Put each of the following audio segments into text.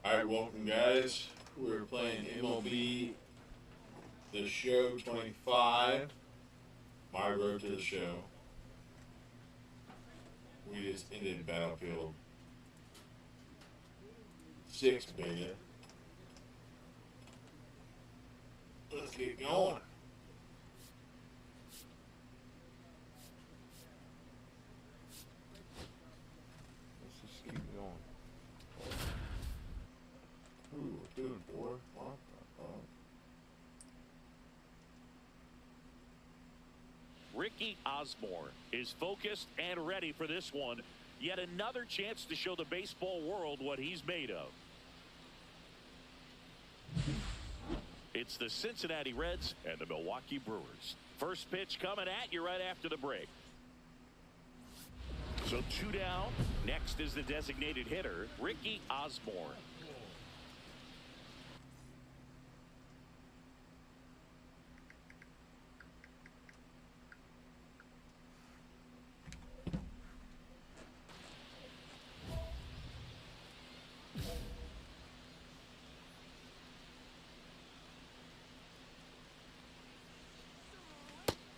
Alright, welcome guys. We're playing MLB The Show 25. My road to the show. We just ended Battlefield 6 beta. Let's get going. Let's just keep going. Ooh, dude, boy. What the fuck? Ricky Osborne is focused and ready for this one. Yet another chance to show the baseball world what he's made of. It's the Cincinnati Reds and the Milwaukee Brewers. First pitch coming at you right after the break. So 2 down. Next is the designated hitter, Ricky Osborne.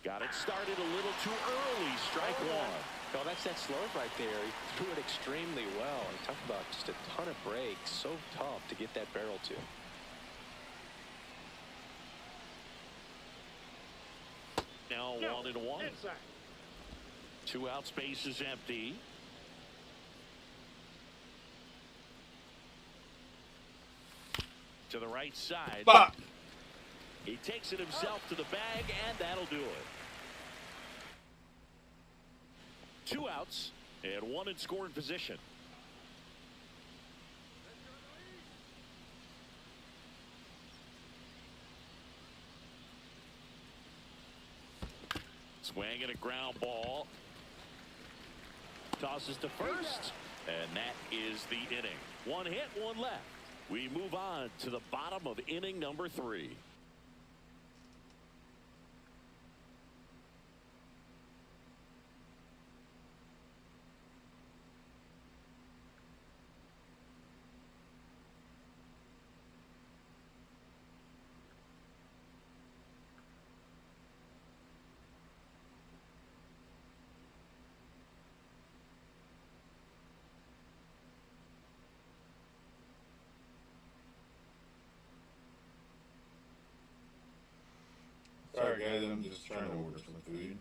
Got it started a little too early. Strike one. Oh, that's that slurve right there. He threw it extremely well. And talk about just a ton of breaks. So tough to get that barrel to. Now 1-1. 2 outs, base is empty. To the right side. Fuck! He takes it himself to the bag, and that'll do it. 2 outs and 1 in scoring position. Swinging a ground ball. Tosses to first, and that is the inning. 1 hit, 1 left. We move on to the bottom of inning number 3. Sorry guys, I'm just trying to order some food.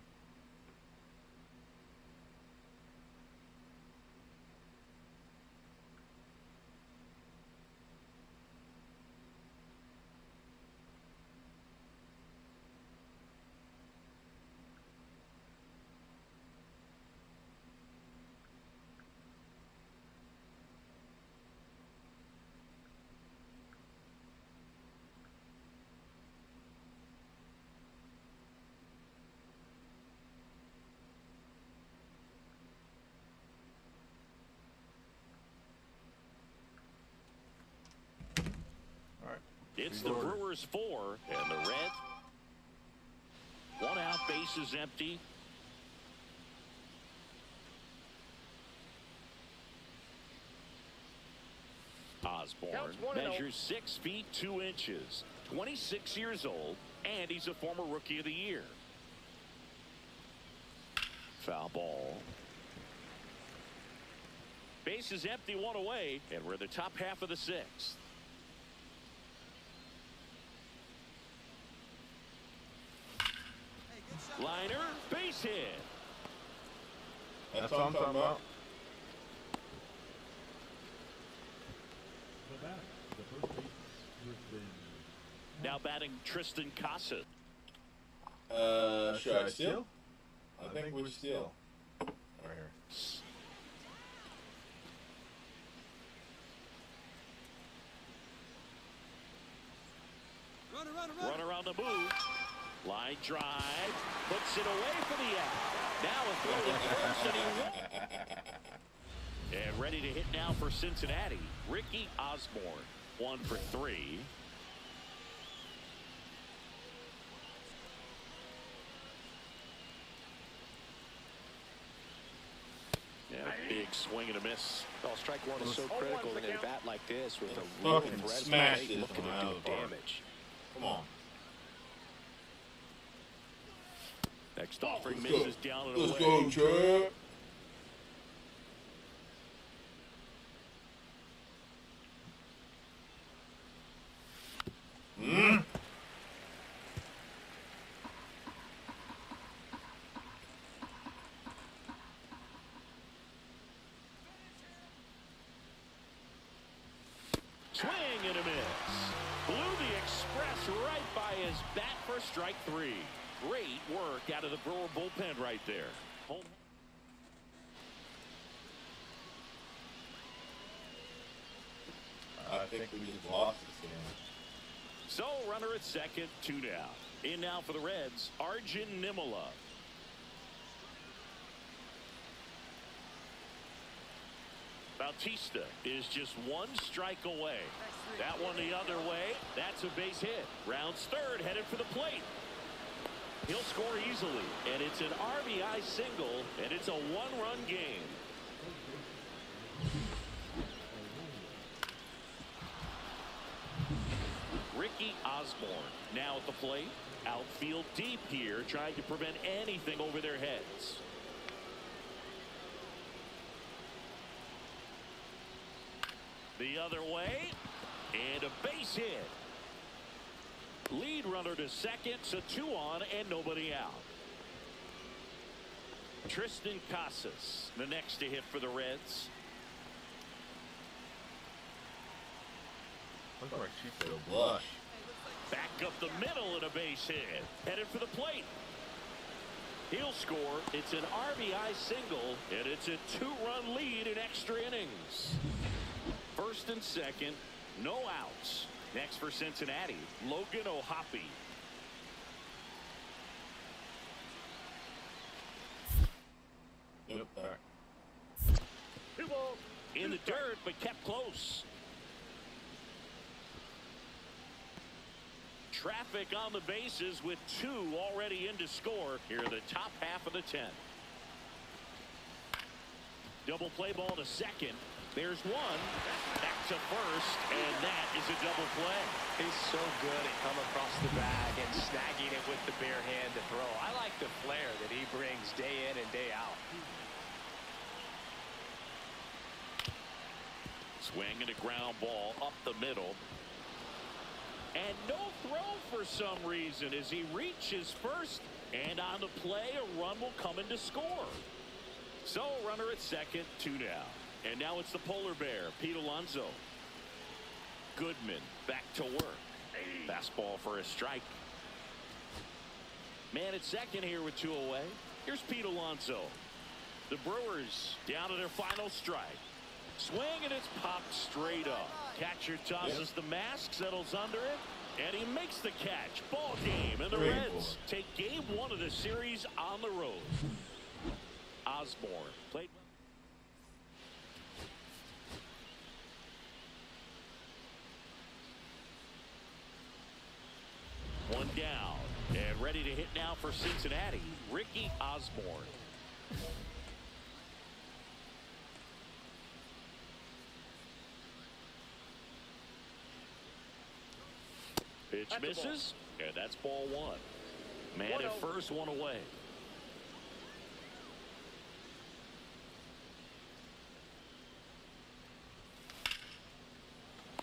It's the Brewers 4 and the Reds. 1 out, base is empty. Osborne measures 6 feet 2 inches, 26 years old, and he's a former Rookie of the Year. Foul ball. Base is empty, 1 away, and we're in the top half of the 6th. Liner, base hit. That's what I'm talking about. Now batting Tristan Casa. Should I steal? I think we steal. Right here. Run around the move. Line drive. Puts it away for the out. Now a throw to first, and he won. And ready to hit now for Cincinnati, Ricky Osborne. 1 for 3. swing and a miss. Well, strike one is so critical in a bat like this with a Fucking real threat smash plate this looking one to out do of the park. damage. Come on. Next offering Let's go. misses down and Let's away. go, champ. Swing and a miss. Blew the express right by his bat for strike three. Great work out of the Brewer bullpen right there. Home. I think we just lost this game. So runner at second, 2 down. In now for the Reds, Arjun Nimala. Bautista is just 1 strike away. That one the other way. That's a base hit. Rounds third, headed for the plate. He'll score easily, and it's an RBI single, and it's a 1-run game. Ricky Osborne now at the plate. Outfield deep here, trying to prevent anything over their heads. The other way, and a base hit. Lead runner to second, so 2 on and nobody out. Tristan Casas, the next to hit for the Reds. Look like she said a blush. Back up the middle and a base hit. Headed for the plate. He'll score. It's an RBI single, and it's a 2-run lead in extra innings. First and second, no outs. Next for Cincinnati, Logan O'Hoppe. Yep, back. In the dirt, but kept close. Traffic on the bases with 2 already in to score here in the top half of the 10th. Double play ball to second. There's one. Back to first, and that is a double play. He's so good at coming across the bag and snagging it with the bare hand to throw. I like the flair that he brings day in and day out. Swing and a ground ball up the middle. And no throw for some reason as he reaches first. And on the play, a run will come in to score. So runner at second, 2 down. And now it's the polar bear, Pete Alonso. Goodman back to work. Fastball for a strike. Man at second here with 2 away. Here's Pete Alonso. The Brewers down to their final strike. Swing, and it's popped straight up. Catcher tosses the mask, settles under it, and he makes the catch. Ball game, and the Reds take game 1 of the series on the road. Osborne played. One down, and ready to hit now for Cincinnati, Ricky Osborne. Pitch misses, and that's ball 1. Man at first, 1 away.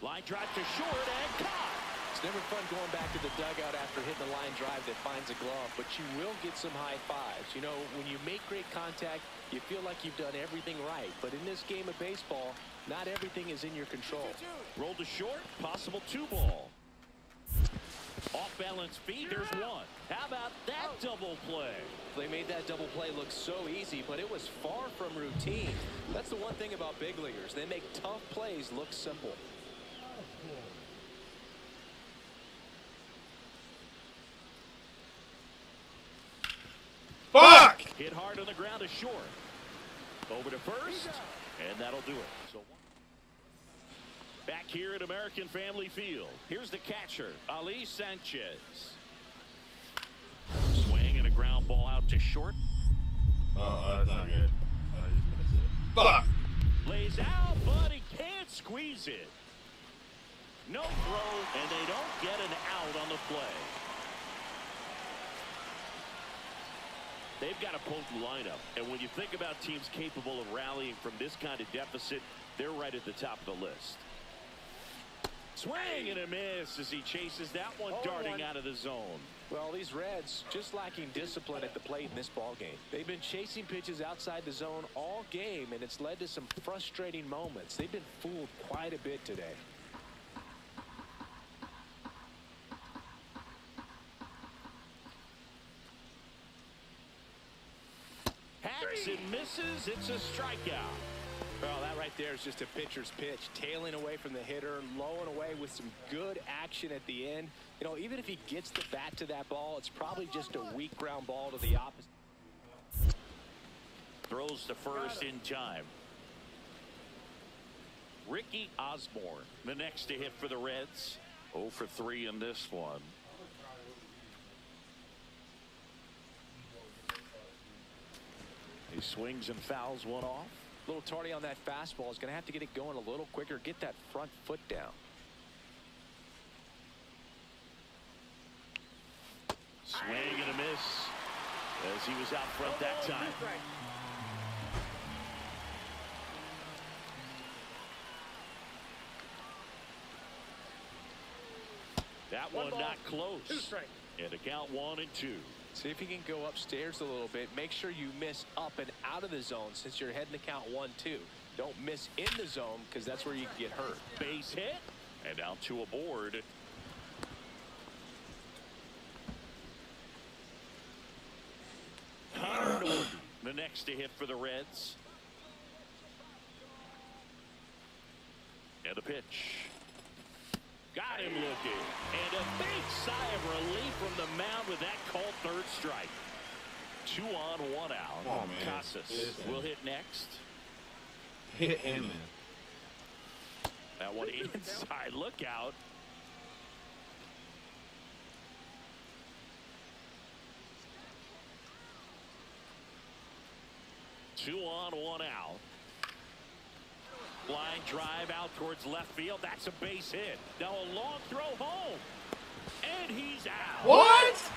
Line drive to short and caught. It's never fun going back to the dugout after hitting a line drive that finds a glove, but you will get some high fives. You know, when you make great contact, you feel like you've done everything right. But in this game of baseball, not everything is in your control. Rolled to short, possible 2 ball. Off balance feet, there's 1. How about that double play? They made that double play look so easy, but it was far from routine. That's the one thing about big leaguers. They make tough plays look simple. Fuck! Hit hard on the ground to short. Over to first, and that'll do it. So back here at American Family Field, here's the catcher, Ali Sanchez. Swing and a ground ball out to short. Oh, that's not good. I just missed it. Fuck! Lays out, but he can't squeeze it. No throw, and they don't get an out on the play. They've got a potent lineup, and when you think about teams capable of rallying from this kind of deficit, they're right at the top of the list. Swing and a miss as he chases that one, darting out of the zone. Well, these Reds just lacking discipline at the plate in this ball game. They've been chasing pitches outside the zone all game, and it's led to some frustrating moments. They've been fooled quite a bit today. Hacks and misses. It's a strikeout. Well, that right there is just a pitcher's pitch, tailing away from the hitter, lowing away with some good action at the end. You know, even if he gets the bat to that ball, it's probably just a weak ground ball to the opposite. Throws to first in time. Ricky Osborne, the next to hit for the Reds. 0 for 3 in this one. He swings and fouls one off. A little tardy on that fastball. Is going to have to get it going a little quicker. Get that front foot down. Swing and a miss as he was out front that time. That one not close. And a count 1 and 2. See if you can go upstairs a little bit. Make sure you miss up and out of the zone since you're heading to count 1-2. Don't miss in the zone because that's where you can get hurt. Base hit. And now 2 aboard. The next to hit for the Reds. And a pitch. Got him looking. And a big sigh of relief from the mound with that called third strike. 2 on, 1 out. Oh, man. Casas will hit next. Hit him, man. That one inside. Look out. Two on, 1 out. Line drive out towards left field. That's a base hit. Now a long throw home. And he's out. What?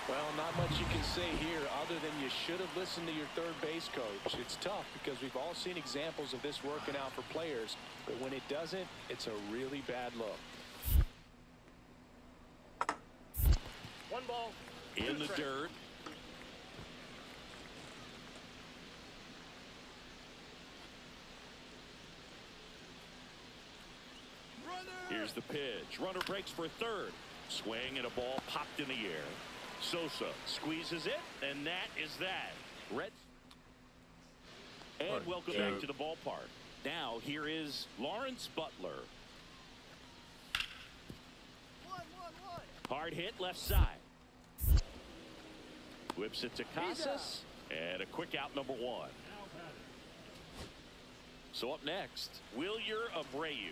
Well, not much you can say here other than you should have listened to your third base coach. It's tough because we've all seen examples of this working out for players, but when it doesn't, it's a really bad look. 1 ball. In the dirt. Here's the pitch. Runner breaks for third. Swing and a ball popped in the air. Sosa squeezes it, and that is that. Reds. And welcome back to the ballpark. Now here is Lawrence Butler. Hard hit left side. Whips it to Casas. And a quick out, number 1. So up next, Wilyer Abreu.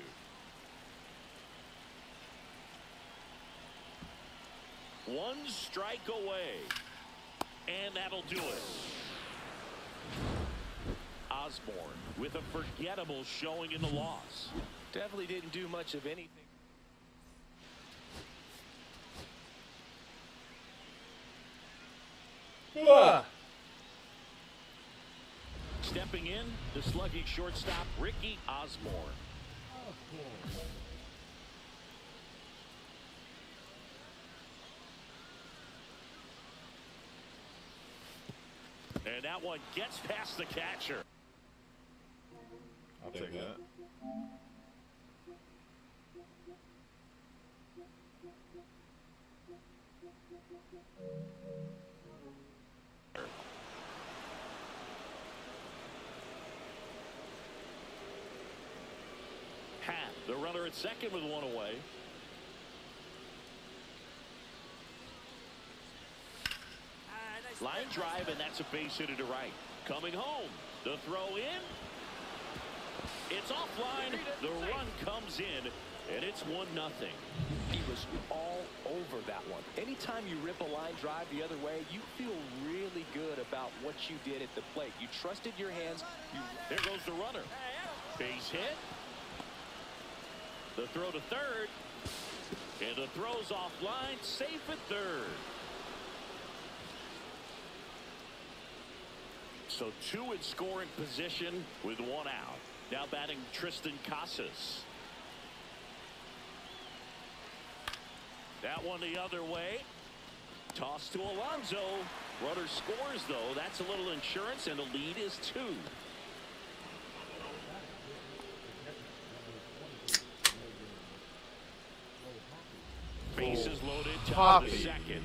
One strike away. And that'll do it. Osborne with a forgettable showing in the loss. Definitely didn't do much of anything. Stepping in, the slugging shortstop, Ricky Osborne. And that one gets past the catcher. I'll take that. Hat, the runner at second with 1 away. Line drive, and that's a base hit to right. Coming home, the throw in. It's offline. The run comes in, and it's 1-0. He was all over that one. Anytime you rip a line drive the other way, you feel really good about what you did at the plate. You trusted your hands. There goes the runner. Base hit. The throw to third. And the throw's offline. Safe at third. So 2 in scoring position with 1 out. Now batting Tristan Casas. That one the other way. Toss to Alonso. Runner scores, though. That's a little insurance, and the lead is 2. Bases loaded. Top of the second.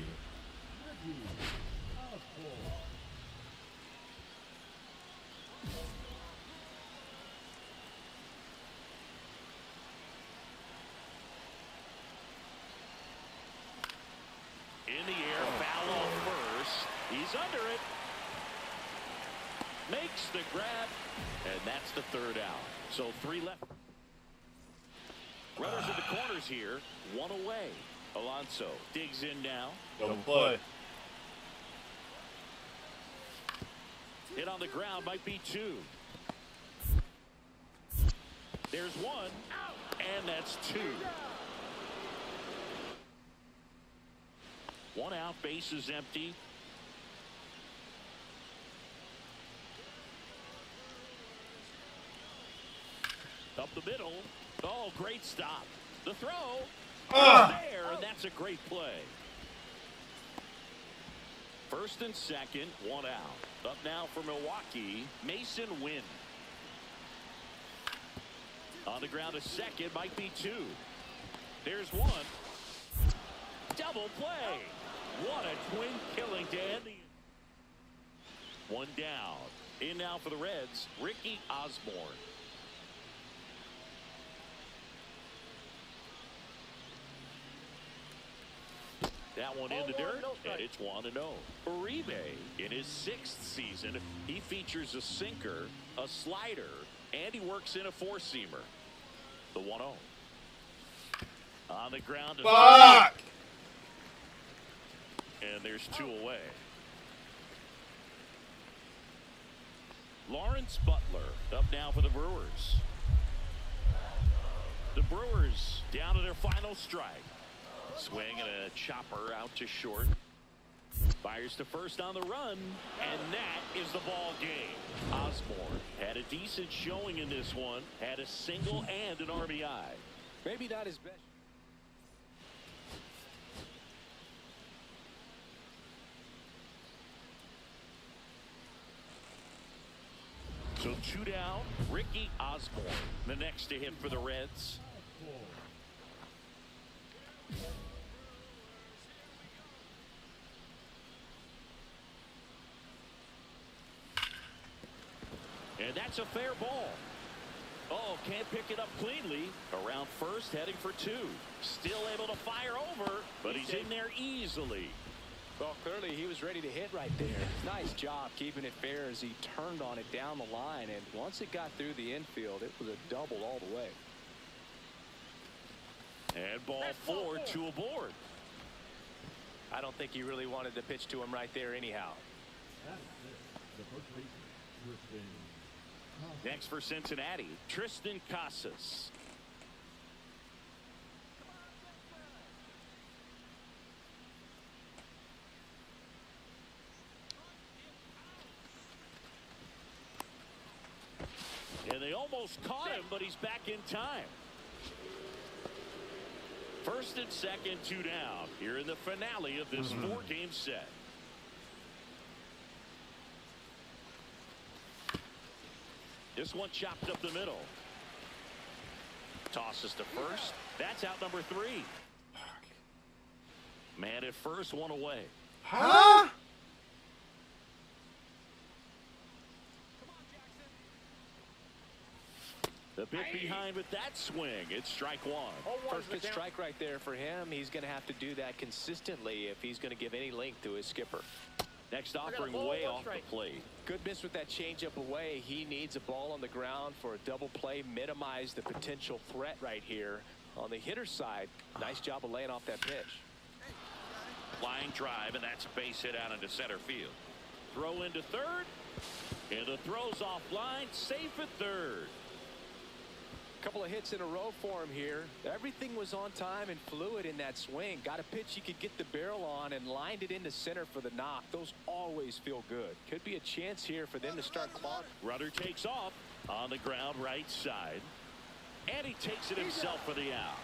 In the air, foul off first. He's under it. Makes the grab, and that's the 3rd out. So 3 left. Runners in the corners here. 1 away. Alonso digs in now. Double play. Hit on the ground, might be 2. There's 1, and that's 2. 1 out, base is empty. Up the middle. Oh, great stop. The throw is there, and that's a great play. 1st and 2nd, 1 out. Up now for Milwaukee, Mason Wynn. On the ground to second, might be 2. There's 1. Double play. What a twin killing, Dan. 1 down. In now for the Reds, Ricky Osborne. That one in the dirt, and it's 1-0. Uribe, in his 6th season, he features a sinker, a slider, and he works in a 4-seamer. The 1-0. On the ground. Fuck! And there's 2 away. Lawrence Butler up now for the Brewers. The Brewers down to their final strike. Swing and a chopper out to short. Fires to first on the run, and that is the ball game. Osborne had a decent showing in this one. Had a single and an RBI. Maybe not his best. So 2 down, Ricky Osborne, the next to hit for the Reds. And that's a fair ball. Oh, can't pick it up cleanly. Around first, heading for 2. Still able to fire over, but he's in there easily. Well, clearly he was ready to hit right there. Nice job keeping it fair as he turned on it down the line. And once it got through the infield, it was a double all the way. And ball 4, 2 aboard. I don't think he really wanted to pitch to him right there anyhow. Next for Cincinnati, Tristan Casas. And they almost caught him, but he's back in time. 1st and 2nd, 2 down here in the finale of this 4-game set. This one chopped up the middle. Tosses to first. That's out number 3. Man at first, 1 away. Huh? The bit behind with that swing. It's strike 1. First pitch strike right there for him. He's going to have to do that consistently if he's going to give any length to his skipper. Next offering way off the plate. Good miss with that changeup away. He needs a ball on the ground for a double play. Minimize the potential threat right here. On the hitter's side, nice job of laying off that pitch. Line drive, and that's a base hit out into center field. Throw into third, and the throw's offline. Safe at third. Couple of hits in a row for him here. Everything was on time and fluid in that swing. Got a pitch he could get the barrel on and lined it into center for the knock. Those always feel good. Could be a chance here for them to start clawing. Runner takes off on the ground right side, and he takes it himself for the out.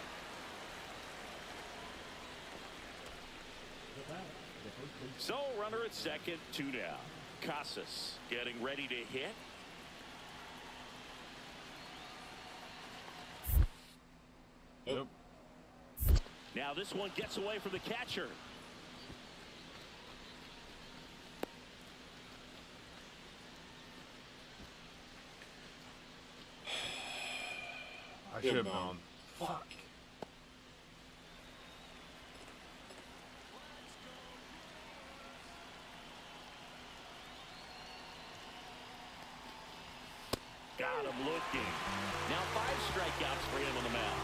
So runner at second, 2 down. Casas getting ready to hit. Nope. Now this one gets away from the catcher. I should have known. Fuck. Got him looking. Now 5 strikeouts for him on the mound.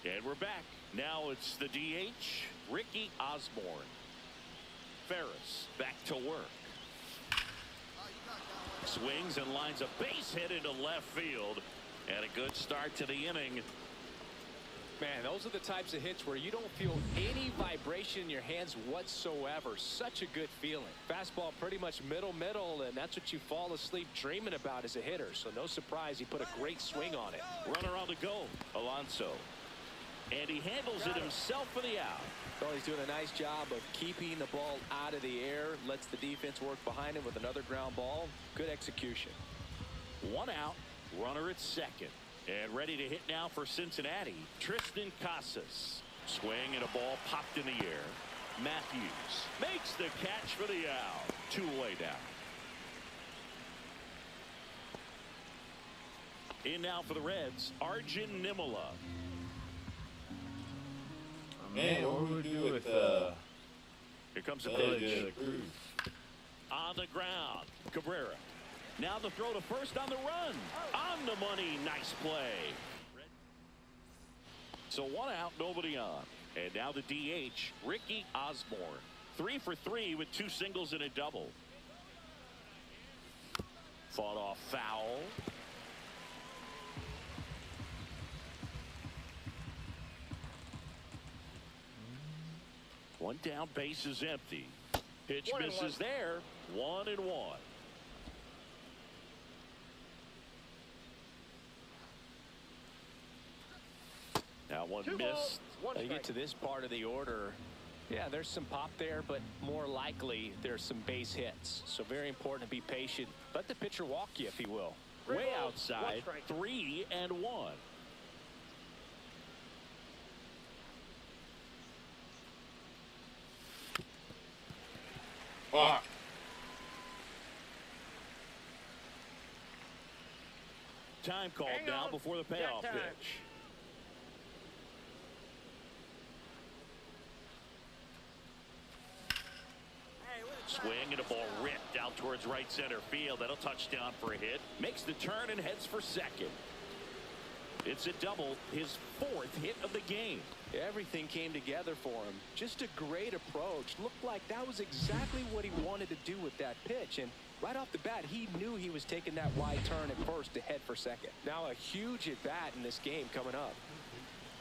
And we're back. Now it's the DH, Ricky Osborne. Ferris back to work. Swings and lines a base hit into left field. And a good start to the inning. Man, those are the types of hits where you don't feel any vibration in your hands whatsoever. Such a good feeling. Fastball pretty much middle, and that's what you fall asleep dreaming about as a hitter. So no surprise he put a great swing on it. Runner on the go, Alonso. And he handles it himself for the out. Well, he's doing a nice job of keeping the ball out of the air. Lets the defense work behind him with another ground ball. Good execution. 1 out. Runner at second. And ready to hit now for Cincinnati, Tristan Casas. Swing and a ball popped in the air. Matthews makes the catch for the out. 2 away down. In now for the Reds, Arjun Nimmola. Man, what would we do with Here comes the pitch. On the ground, Cabrera. Now the throw to first on the run. On the money. Nice play. So 1 out, nobody on. And now the DH, Ricky Osborne. 3 for 3 with 2 singles and a double. Fought off foul. One down, base is empty. Pitch misses there. 1-1. Now one missed. You get to this part of the order. Yeah, there's some pop there, but more likely there's some base hits. So very important to be patient. Let the pitcher walk you, if he will. Way outside. 3-1. Fuck. Time called now before the payoff pitch. Swing and a ball ripped out towards right center field. That'll touch down for a hit. Makes the turn and heads for second. It's a double, his 4th hit of the game. Everything came together for him. Just a great approach. Looked like that was exactly what he wanted to do with that pitch. And right off the bat, he knew he was taking that wide turn at first to head for second. Now a huge at bat in this game coming up.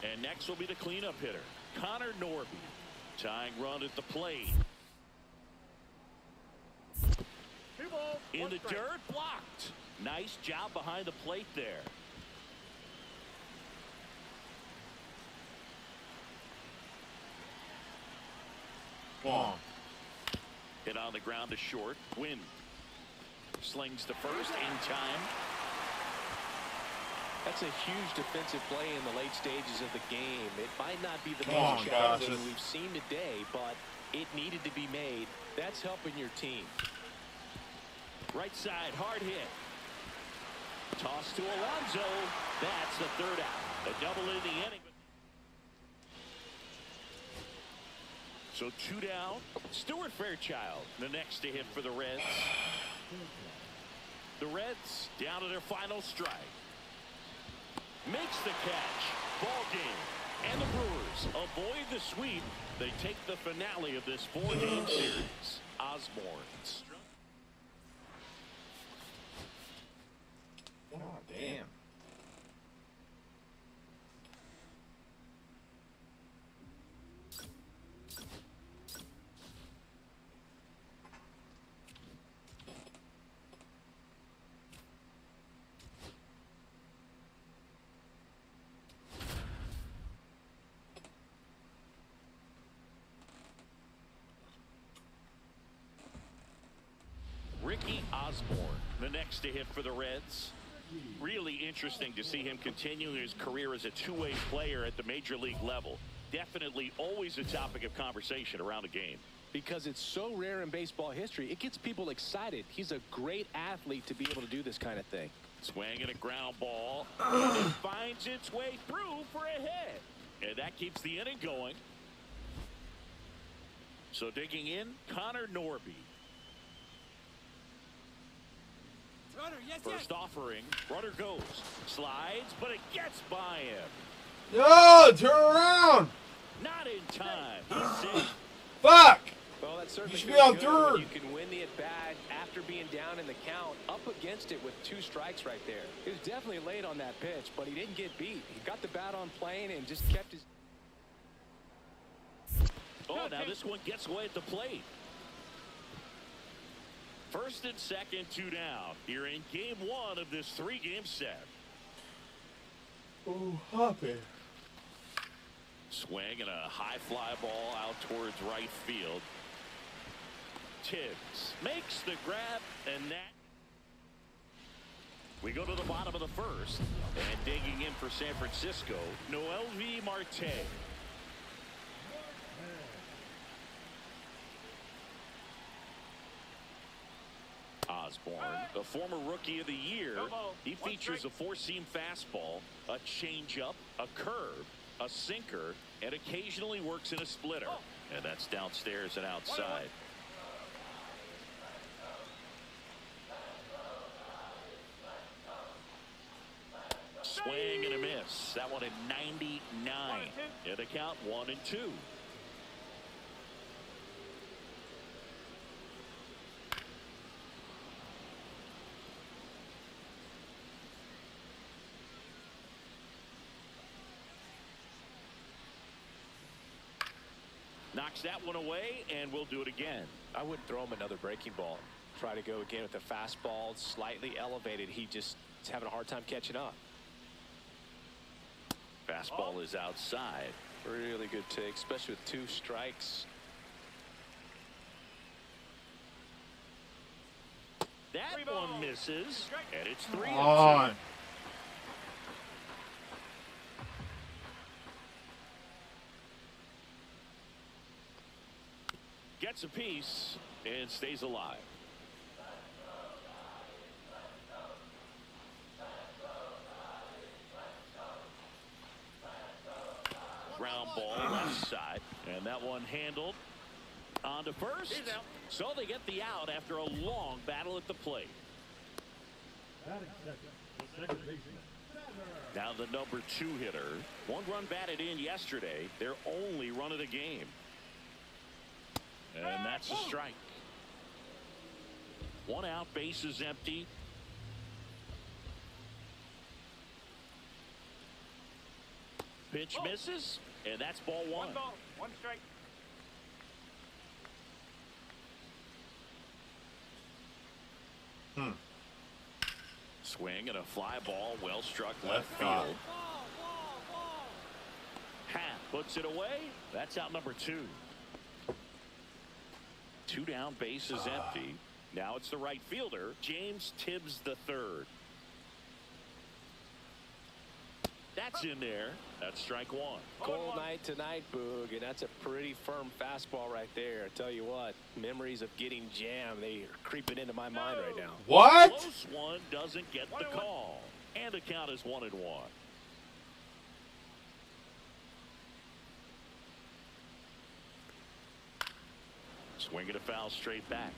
And next will be the cleanup hitter, Connor Norby. Tying run at the plate. In the dirt, blocked. Nice job behind the plate there. Come on. Hit on the ground to short. Win. Slings to first in time. That's a huge defensive play in the late stages of the game. It might not be the most challenging we've seen today, but it needed to be made. That's helping your team. Right side, hard hit. Toss to Alonso. That's the 3rd out. A double in the inning. So So 2 down. Stuart Fairchild, the next to hit for the Reds. The Reds down to their final strike. Makes the catch. Ball game. And the Brewers avoid the sweep. They take the finale of this 4-game series. Osborne. Oh, damn. Ricky Osborne, the next to hit for the Reds. Really interesting to see him continuing his career as a two-way player at the major league level. Definitely always a topic of conversation around the game. Because it's so rare in baseball history, it gets people excited. He's a great athlete to be able to do this kind of thing. Swinging a ground ball. It finds its way through for a hit. And that keeps the inning going. So digging in, Connor Norby. First offering, runner goes, slides, but it gets by him. Yo, turn around! Not in time. He's safe. Fuck! Well, that's certainly You should be on third. You can win the at-bat after being down in the count, up against it with 2 strikes right there. He was definitely late on that pitch, but he didn't get beat. He got the bat on plane and just kept his... Oh, now this one gets away at the plate. First and second, 2 down. Here in game 1 of this 3-game set. Oh, hoppy. Swing and a high fly ball out towards right field. Tibbs makes the grab, and that. We go to the bottom of the first, and digging in for San Francisco, Noelvi Marte. Osborne, the former Rookie of the Year, he features a 4-seam fastball, a changeup, a curve, a sinker, and occasionally works in a splitter. And that's downstairs and outside. Swing and a miss. That one at 99. And the count 1-2. Knocks that one away, and we'll do it again. I wouldn't throw him another breaking ball. Try to go again with the fastball, slightly elevated. He just is having a hard time catching up. Fastball is outside. Really good take, especially with 2 strikes. That one misses, and it's 3-2. On. Gets a piece and stays alive. Ground ball left side, and that one handled on to first. So they get the out after a long battle at the plate. Now the number 2 hitter. 1 run batted in yesterday. Their only run of the game. And that's a strike. 1 out, bases empty. Pitch misses, and that's ball 1. 1 ball, 1 strike. Swing and a fly ball, well struck left field. Hat puts it away. That's out number 2. 2 down, bases empty. Now it's the right fielder, James Tibbs III. That's in there. That's strike 1. Cold night tonight, Boog, and that's a pretty firm fastball right there. I tell you what, memories of getting jammed, they are creeping into my mind right now. What? Close one doesn't get the call. And the count is 1-1. Swing and a foul straight back.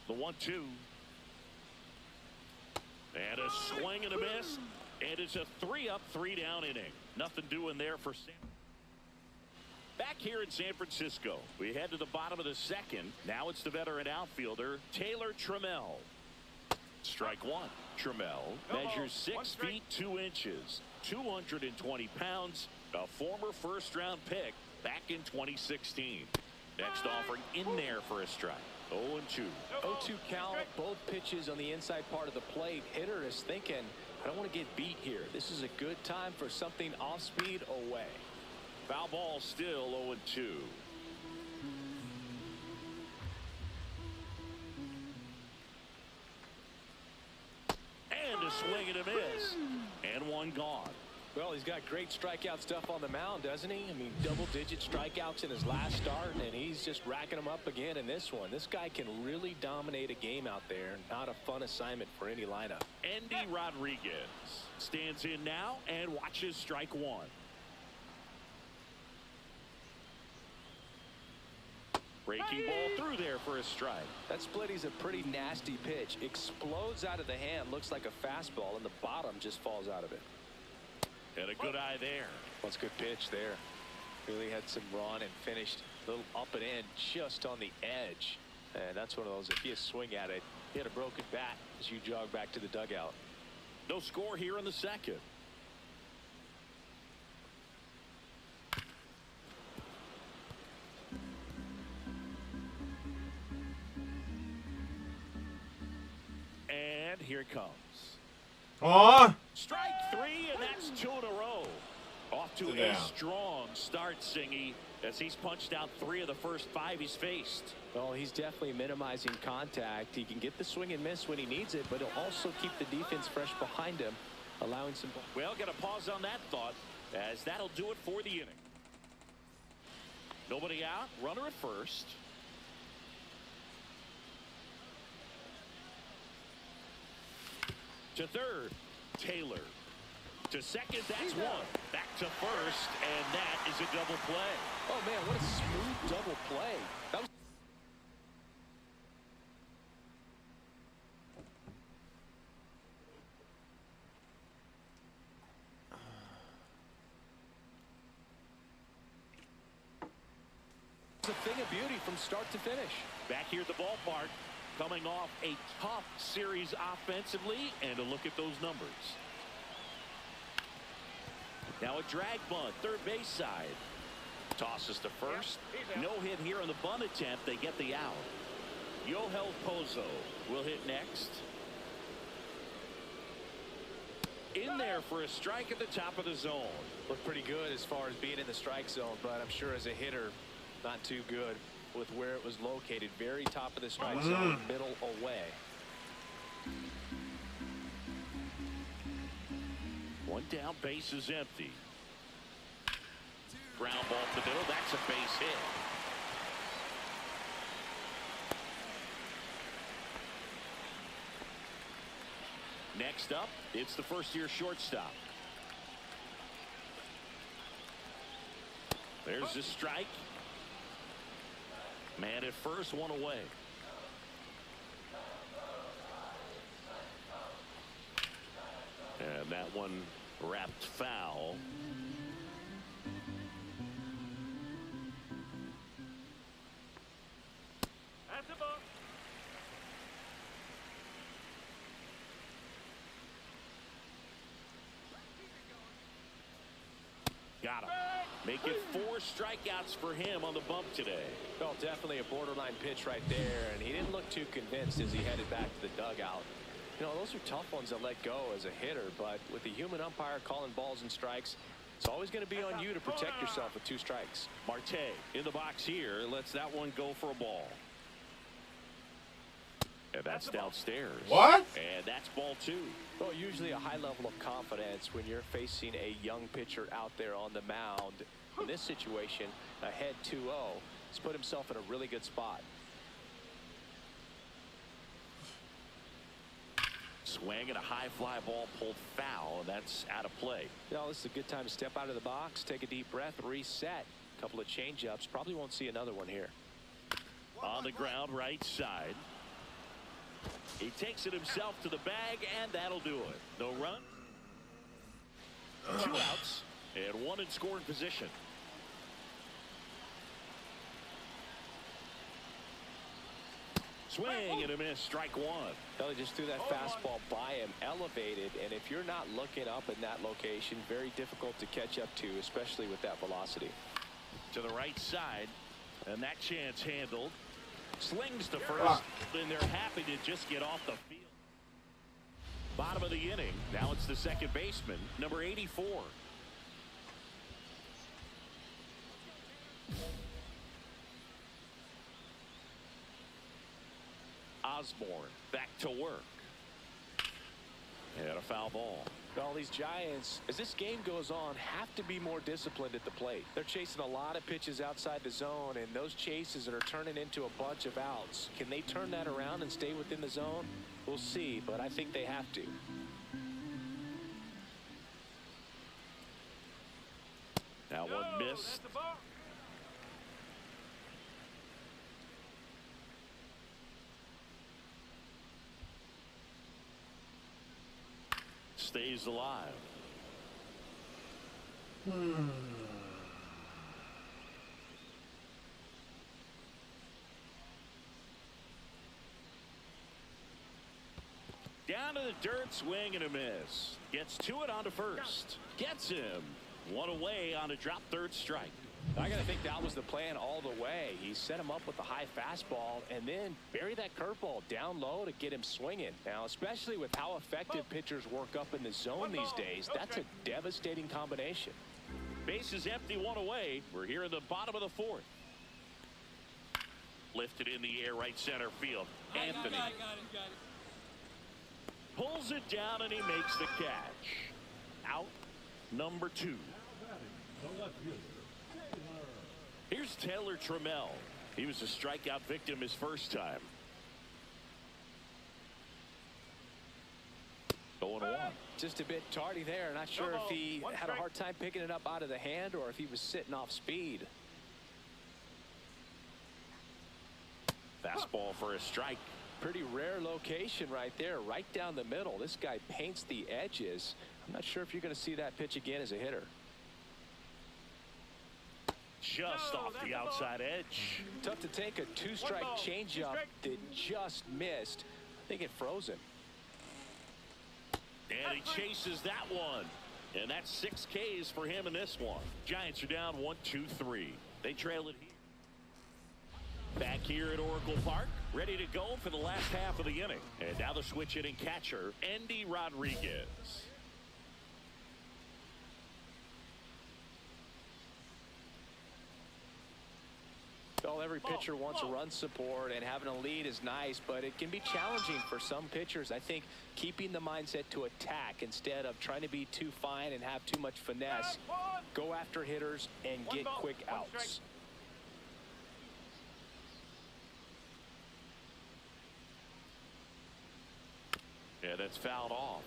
The 1-2. And a swing and a miss. And it's a 3-up, 3-down inning. Nothing doing there for San. Back here in San Francisco, we head to the bottom of the second. Now it's the veteran outfielder, Taylor Trammell. Strike one. Trammell measures 6 feet 2 inches, 220 pounds, a former first-round pick back in 2016. Next offering in there for a strike. 0-2. 0-2 count, both pitches on the inside part of the plate. Hitter is thinking, I don't want to get beat here. This is a good time for something off speed away. Foul ball still 0-2. And a swing and a miss. And one gone. Well, he's got great strikeout stuff on the mound, doesn't he? I mean, double-digit strikeouts in his last start, and he's just racking them up again in this one. This guy can really dominate a game out there. Not a fun assignment for any lineup. Andy Rodriguez stands in now and watches strike one. Breaking ball through there for a strike. That splitty's a pretty nasty pitch. Explodes out of the hand, looks like a fastball, and the bottom just falls out of it. And a good eye there. That's a good pitch there. Really had some run and finished a little up and in just on the edge. And that's one of those, if you swing at it, hit a broken bat as you jog back to the dugout. No score here in the second. And here it comes. Aw! Strike three, and that's 2 in a row. Off to a strong start, Singy, as he's punched out 3 of the first 5 he's faced. Well, he's definitely minimizing contact. He can get the swing and miss when he needs it, but he'll also keep the defense fresh behind him, allowing some. Well, got to pause on that thought, as that'll do it for the inning. Nobody out, runner at first. To third, Taylor. To second, that's one. Back to first, and that is a double play. Oh, man, what a smooth double play. That was a thing of beauty from start to finish. Back here at the ballpark, coming off a tough series offensively, and a look at those numbers. Now a drag bunt, third base side. Tosses to first. No hit here on the bunt attempt. They get the out. Yohel Pozo will hit next. In there for a strike at the top of the zone. Looked pretty good as far as being in the strike zone, but I'm sure as a hitter, not too good with where it was located. Very top of the strike zone, middle away. One down, base is empty. Ground ball to the middle. That's a base hit. Next up, it's the first-year shortstop. There's the strike. Man at first, one away. And that one wrapped foul. That's a ball. Got him. Make it 4 strikeouts for him on the bump today. Well, definitely a borderline pitch right there, and he didn't look too convinced as he headed back to the dugout. You know, those are tough ones to let go as a hitter, but with the human umpire calling balls and strikes, it's always going to be on you to protect yourself with 2 strikes. Marte in the box here lets that one go for a ball. And that's downstairs. What? And that's ball 2. Well, usually a high level of confidence when you're facing a young pitcher out there on the mound. In this situation, ahead 2-0, he's put himself in a really good spot. swing and a high fly ball pulled foul, and that's out of play. Well, this is a good time to step out of the box, take a deep breath, reset. A couple of change-ups. Probably won't see another one here. On the ground, right side. He takes it himself to the bag, and that'll do it. No run. 2 outs and 1 in scoring position. Swing and a miss, strike 1. Well, he just threw that fastball by him, elevated, and if you're not looking up in that location, very difficult to catch up to, especially with that velocity. To the right side, and that chance handled. Slings to first, and they're happy to just get off the field. Bottom of the inning. Now it's the second baseman, number 84. Osborne back to work. And a foul ball. Well, these Giants, as this game goes on, have to be more disciplined at the plate. They're chasing a lot of pitches outside the zone, and those chases are turning into a bunch of outs. Can they turn that around and stay within the zone? We'll see, but I think they have to. Now one missed. Stays alive. Down to the dirt, swing and a miss. Gets to it onto first. Gets him. 1 away on a drop third strike. I gotta think that was the plan all the way. He set him up with a high fastball and then bury that curveball down low to get him swinging. Now, especially with how effective pitchers work up in the zone these days, that's a devastating combination. Base is empty, 1 away. We're here in the bottom of the 4th. Lifted in the air, right center field. Anthony got it. pulls it down and he makes the catch. Out number 2. Here's Taylor Trammell. He was a strikeout victim his first time. 0-1. Just a bit tardy there. Not sure if he had a hard time picking it up out of the hand or if he was sitting off speed. Fastball for a strike. Pretty rare location right there, right down the middle. This guy paints the edges. I'm not sure if you're going to see that pitch again as a hitter. Just off the outside edge. Tough to take a 2-strike changeup that just missed. I think it froze him. And he chases that one. And that's 6 Ks for him in this one. Giants are down 1-2-3. They trail it here. Back here at Oracle Park, ready to go for the last half of the inning. And now the switch hitting catcher, Andy Rodriguez. Well, every pitcher wants a run support, and having a lead is nice, but it can be challenging for some pitchers. I think keeping the mindset to attack instead of trying to be too fine and have too much finesse, go after hitters and get quick outs. Yeah, that's fouled off.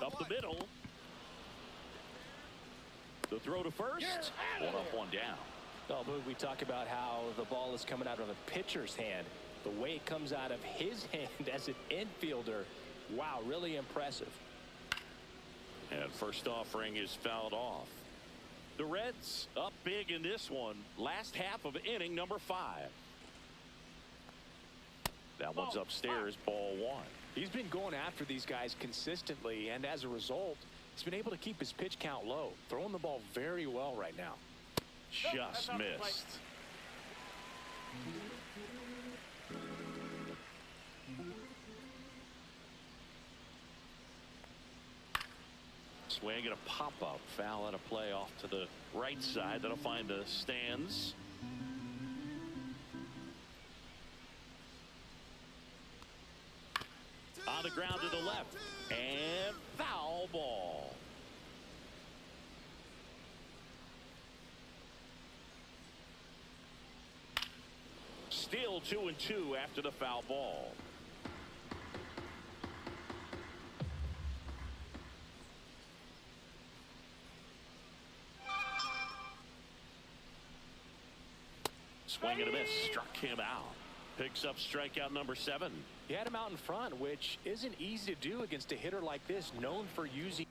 Up the middle. The throw to first. 1 up, 1 down. Well, we talk about how the ball is coming out of a pitcher's hand. The way it comes out of his hand as an infielder, wow, really impressive. And first offering is fouled off. The Reds up big in this one. Last half of inning number 5. That one's upstairs, ball 1. He's been going after these guys consistently, and as a result, he's been able to keep his pitch count low, throwing the ball very well right now. Just missed. Swing and a pop-up. Foul out of play off to the right side. That'll find the stands. On the ground to the left. And foul ball. still 2-2 after the foul ball. Swing and a miss. Struck him out. Picks up strikeout number 7. He had him out in front, which isn't easy to do against a hitter like this, known for using.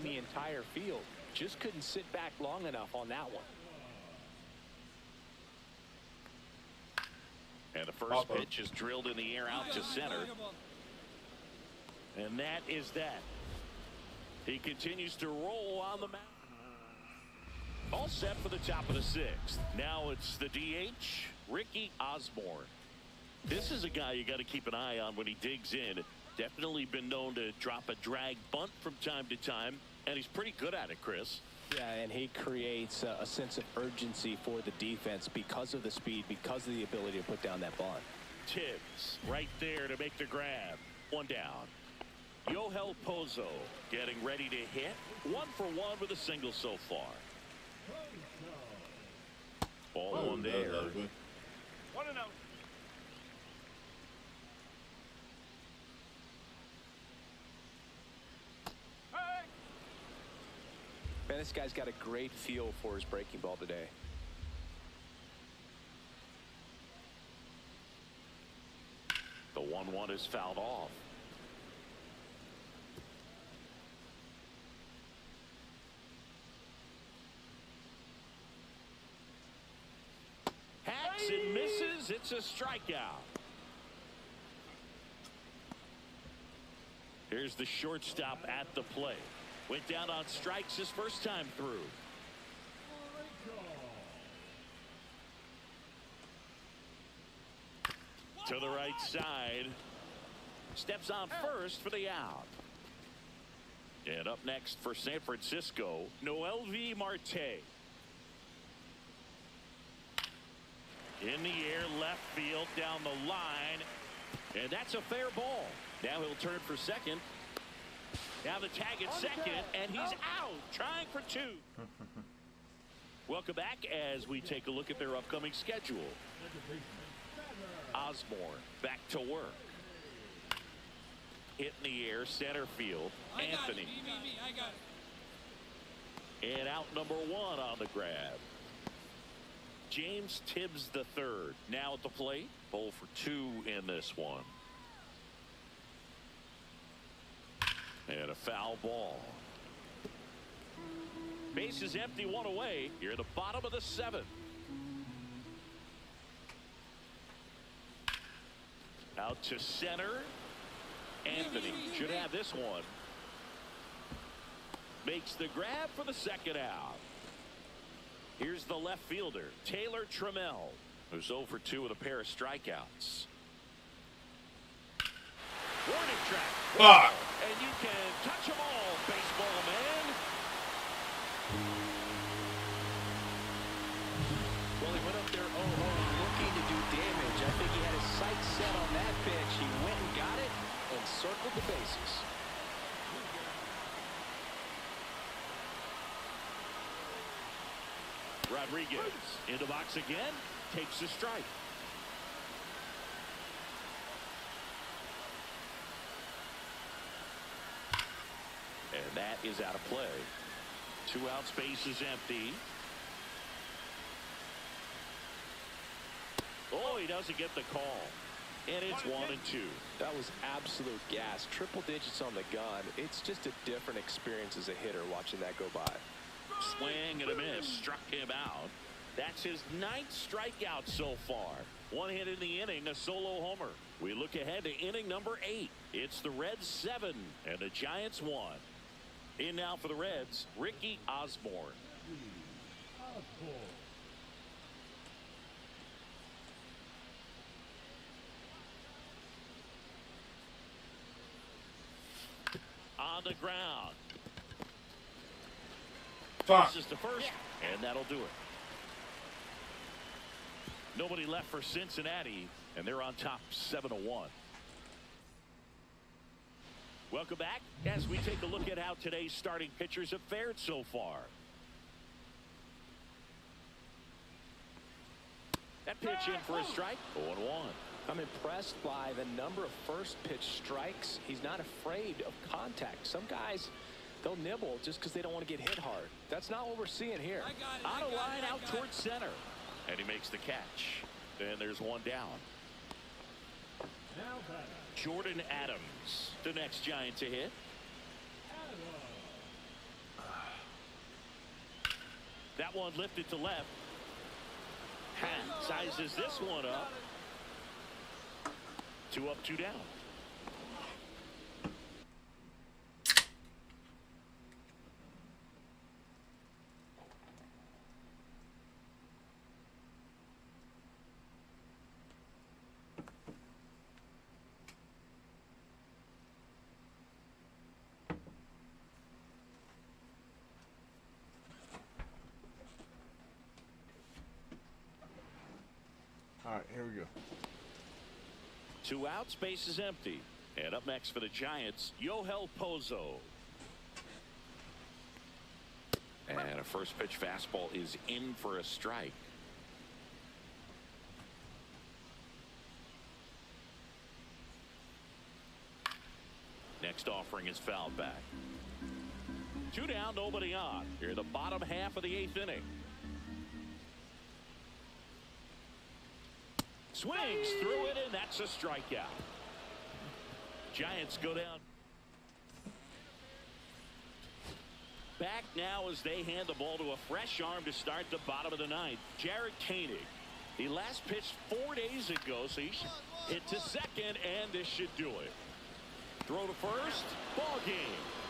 The entire field just couldn't sit back long enough on that one. And the first pitch is drilled in the air out to center. And that is that. He continues to roll on the mound. All set for the top of the 6th. Now it's the DH, Ricky Osborne. This is a guy you got to keep an eye on when he digs in. Definitely been known to drop a drag bunt from time to time, and he's pretty good at it, Chris. Yeah, and he creates a sense of urgency for the defense because of the speed, because of the ability to put down that bunt. Tibbs right there to make the grab. One down. Yohel Pozo getting ready to hit. 1 for 1 with a single so far. Ball one there. 1-0. Man, this guy's got a great feel for his breaking ball today. The 1-1 is fouled off. Hacks and misses. It's a strikeout. Here's the shortstop at the plate. Went down on strikes his first time through. To the right side. Steps on first for the out. And up next for San Francisco, Noelvi Marte. In the air, left field, down the line. And that's a fair ball. Now he'll turn for second. Now the tag at second, and he's out, trying for 2. Welcome back as we take a look at their upcoming schedule. Osborne back to work. Hit in the air, center field. Anthony. And out number 1 on the grab. James Tibbs III now at the plate. 0 for 2 in this one. And a foul ball. Base is empty, 1 away. You're at the bottom of the 7th. Out to center. Anthony should have this one. makes the grab for the second out. Here's the left fielder, Taylor Trammell, who's 0 for 2 with a pair of strikeouts. Warning track. Fuck. And you can touch them all, baseball man. Well, he went up there 0-0 looking to do damage. I think he had his sights set on that pitch. He went and got it and circled the bases. Rodriguez in the box again, takes a strike. And that is out of play. 2 out, space is empty. Oh, he doesn't get the call. And it's 1-2. That was absolute gas. Triple digits on the gun. It's just a different experience as a hitter watching that go by. Swing and a miss, struck him out. That's his 9th strikeout so far. 1 hit in the inning, a solo homer. We look ahead to inning number 8. It's the Reds 7 and the Giants 1. In now for the Reds, Ricky Osborne. On the ground. Fuck. This is the first, and that'll do it. Nobody left for Cincinnati, and they're on top 7-1. Welcome back as we take a look at how today's starting pitchers have fared so far. That pitch in for a strike, 0-1. I'm impressed by the number of first pitch strikes. He's not afraid of contact. Some guys, they'll nibble just because they don't want to get hit hard. That's not what we're seeing here. On a line out towards center. And he makes the catch. And there's 1 down. Jordan Adams, the next Giant to hit. That one lifted to left. Sizes this one up. 2 up, 2 down. All right, here we go. 2 out, space is empty. And up next for the Giants, Yohel Pozo. And a first pitch fastball is in for a strike. Next offering is fouled back. 2 down, nobody on. Here in the bottom half of the 8th inning. Swings through it, and that's a strikeout. Giants go down. Back now as they hand the ball to a fresh arm to start the bottom of the 9th. Jared Koenig. He last pitched 4 days ago, so he should hit to second, and this should do it. Throw to first, ball game.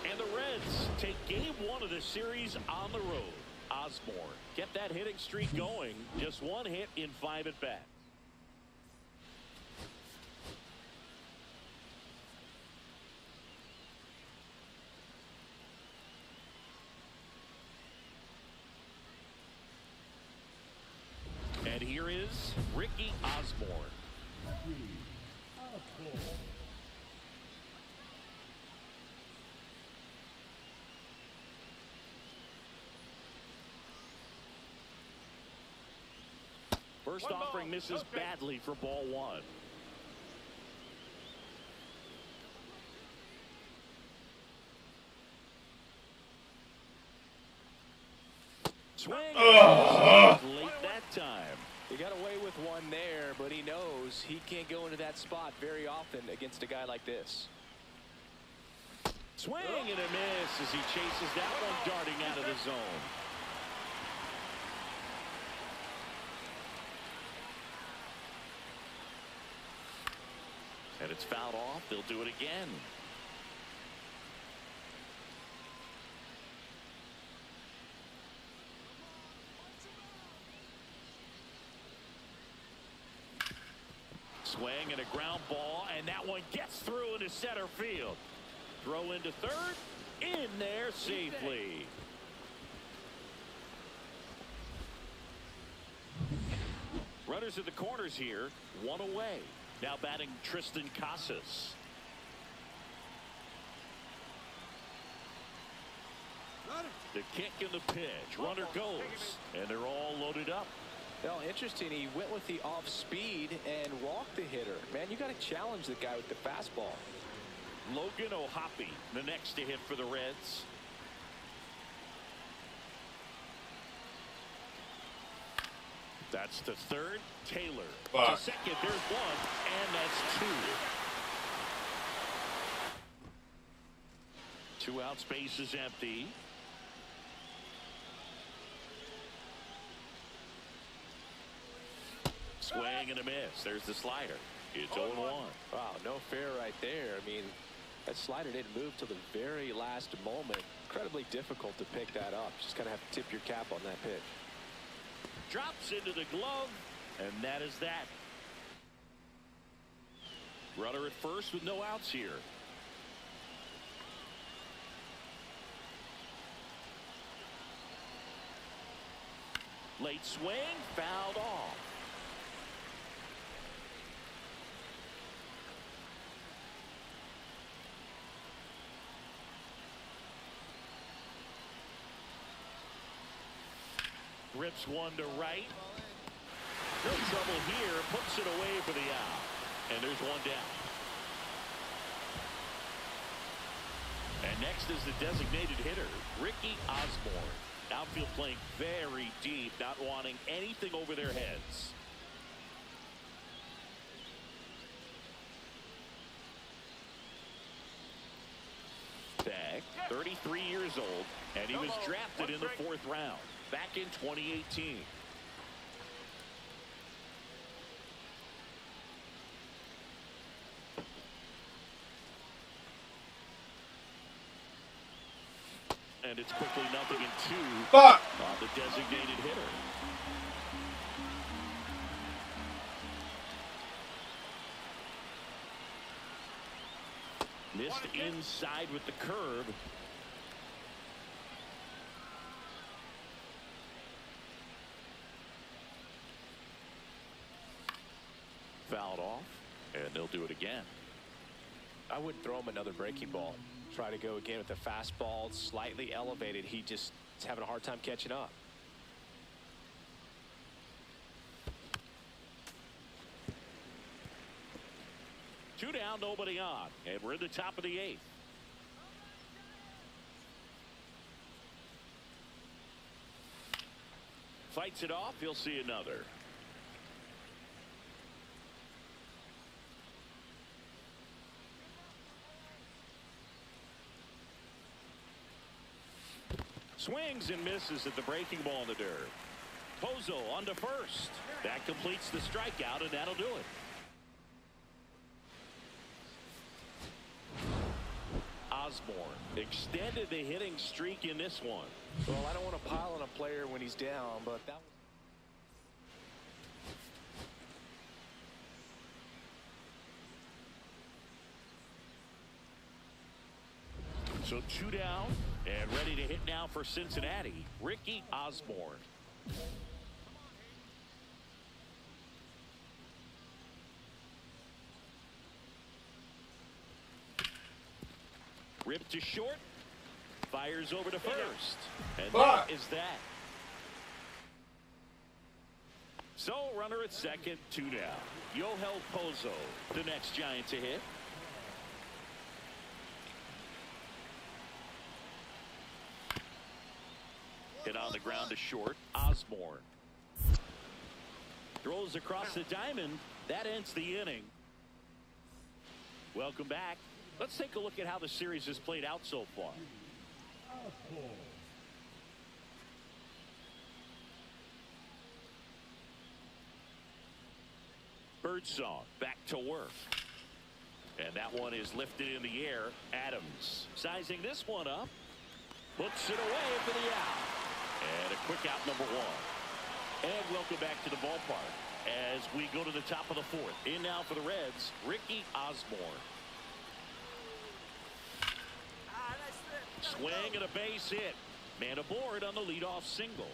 And the Reds take game 1 of the series on the road. Osborne kept that hitting streak going. Just 1 hit in 5 at bats. And here is Ricky Osborne. First offering misses badly for ball 1. Swing. Late that time. He got away with 1 there, but he knows he can't go into that spot very often against a guy like this. Swing and a miss as he chases that one darting out of the zone. And it's fouled off. They'll do it again. Swing and a ground ball, and that one gets through into center field. Throw into third, in there safely. Runners at the corners here, one away. Now batting Tristan Casas. The kick and the pitch. Runner goes, and they're all loaded up. Well, interesting. He went with the off speed and walked the hitter. Man, you got to challenge the guy with the fastball. Logan O'Hoppe, the next to hit for the Reds. That's to third. Taylor. To second. There's one, and that's two. 2 out. Space is empty. Swing and a miss. There's the slider. It's 0-1. Wow, no fair right there. I mean, that slider didn't move till the very last moment. Incredibly difficult to pick that up. Just kind of have to tip your cap on that pitch. Drops into the glove, and that is that. Runner at first with no outs here. Late swing, fouled off. Rips one to right. No trouble here. Puts it away for the out. And there's one down. And next is the designated hitter, Ricky Osborne. Outfield playing very deep, not wanting anything over their heads. Tag, 33 years old, and he was drafted in the 4th round back in 2018. And it's quickly 0-2 on the designated hitter. Missed inside with the curve. Fouled off, and they'll do it again. I wouldn't throw him another breaking ball. Try to go again with the fastball, slightly elevated. He just is having a hard time catching up. Two down, nobody on, and we're in the top of the 8th. Fights it off. He'll see another. Swings and misses at the breaking ball in the dirt. Pozo on to first. That completes the strikeout, and that'll do it. Osborne extended the hitting streak in this one. Well, I don't want to pile on a player when he's down, but that was... So 2 down and ready to hit now for Cincinnati, Ricky Osborne. Ripped to short, fires over to first, and that is that. So runner at second, 2 down. Yohel Pozo, the next Giant to hit. Hit on the ground to short. Osborne throws across the diamond. That ends the inning. Welcome back. Let's take a look at how the series has played out so far. Birdsong back to work. And that one is lifted in the air. Adams sizing this one up. Puts it away for the out. And a quick out, number 1. And welcome back to the ballpark. as we go to the top of the fourth. In now for the Reds, Ricky Osborne. Swing and a base hit. Man aboard on the leadoff single.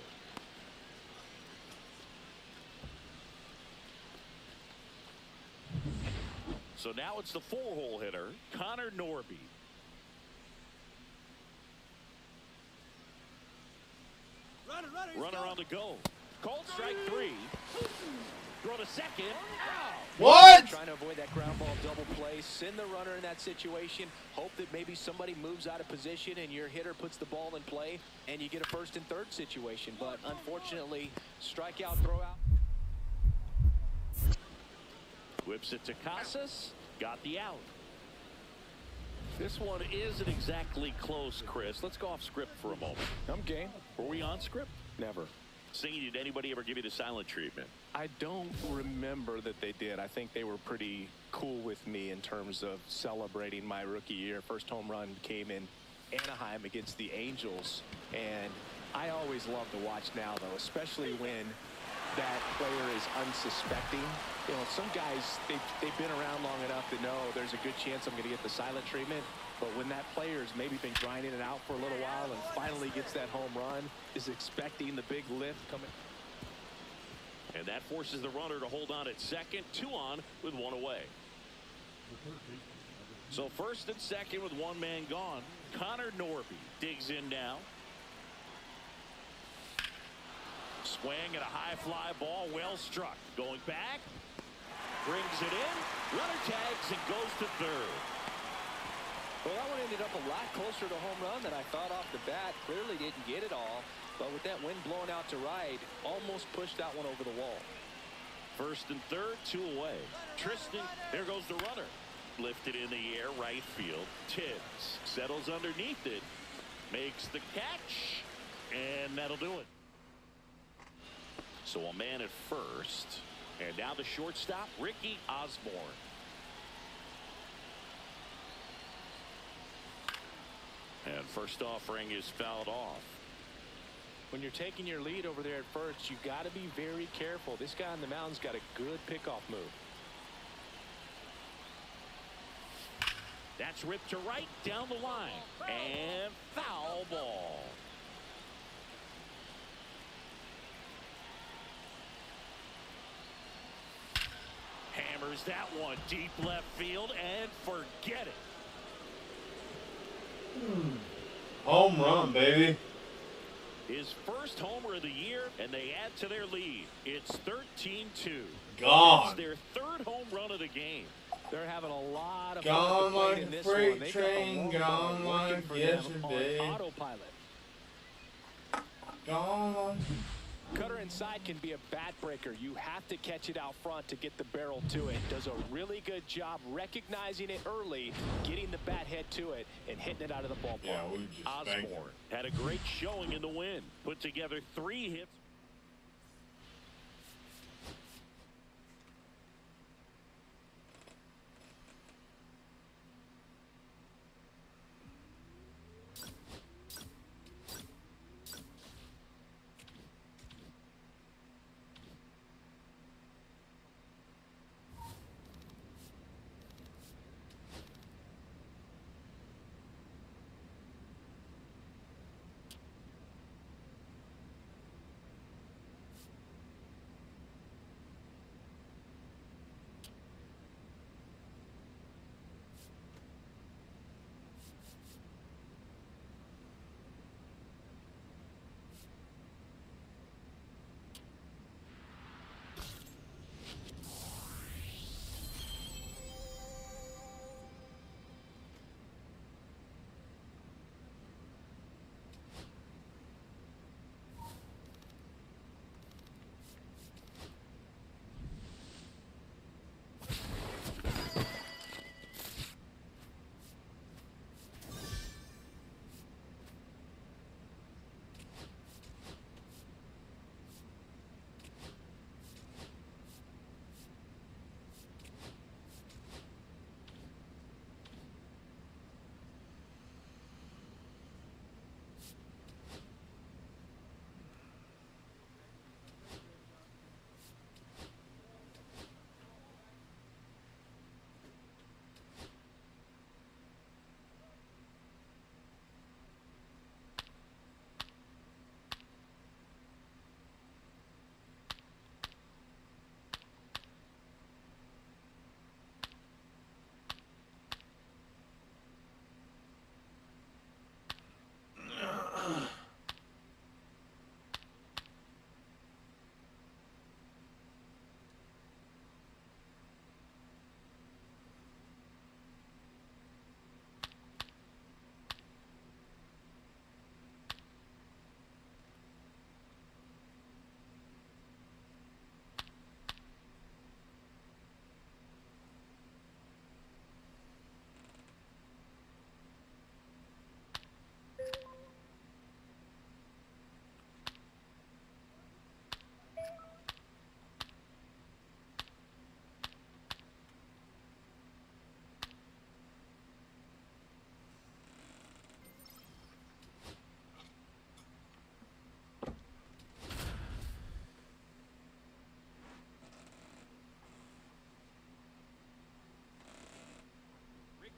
So now it's the 4-hole hitter, Connor Norby. Runner on the go. Called strike 3. Throw to second. Ow. What? Trying to avoid that ground ball double play. Send the runner in that situation. Hope that maybe somebody moves out of position and your hitter puts the ball in play and you get a first and third situation. But unfortunately, strikeout, throw out. Whips it to Casas. Got the out. This one isn't exactly close, Chris. Let's go off script for a moment. I'm game. Were we on script? Never. Singing, did anybody ever give you the silent treatment? I don't remember that they did. I think they were pretty cool with me in terms of celebrating my rookie year. First home run came in Anaheim against the Angels. And I always love to watch now, though, especially when that player is unsuspecting. You know, some guys, they've been around long enough to know there's a good chance I'm going to get the silent treatment. But when that player's maybe been grinding it out for a little while and finally gets that home run, is expecting the big lift coming. And that forces the runner to hold on at second. 2 on with 1 away. So first and second with 1 man gone. Connor Norby digs in now. Swing at a high fly ball, well struck. Going back, brings it in. Runner tags and goes to third. Well, that one ended up a lot closer to home run than I thought off the bat. Clearly didn't get it all, but with that wind blowing out to right, almost pushed that one over the wall. First and third, 2 away. Tristan, there goes the runner. Lifted in the air, right field. Tibbs settles underneath it, makes the catch, and that'll do it. So a man at first, and now the shortstop, Ricky Osborne. And first offering is fouled off. When you're taking your lead over there at first, you got to be very careful. This guy on the mound's got a good pickoff move. That's ripped to right down the line. And foul ball. Hammers that one deep left field and forget it. Home run, baby. His first homer of the year, and they add to their lead. It's 13-2. Gone. It's their 3rd home run of the game. They're having a lot of gone fun playing like in a this freight one. They train, gone like yesterday. on autopilot. Gone. Cutter inside can be a bat breaker. You have to catch it out front to get the barrel to it. Does a really good job recognizing it early, getting the bat head to it, and hitting it out of the ballpark. Yeah, we just Osborne had a great showing in the win. Put together 3 hits.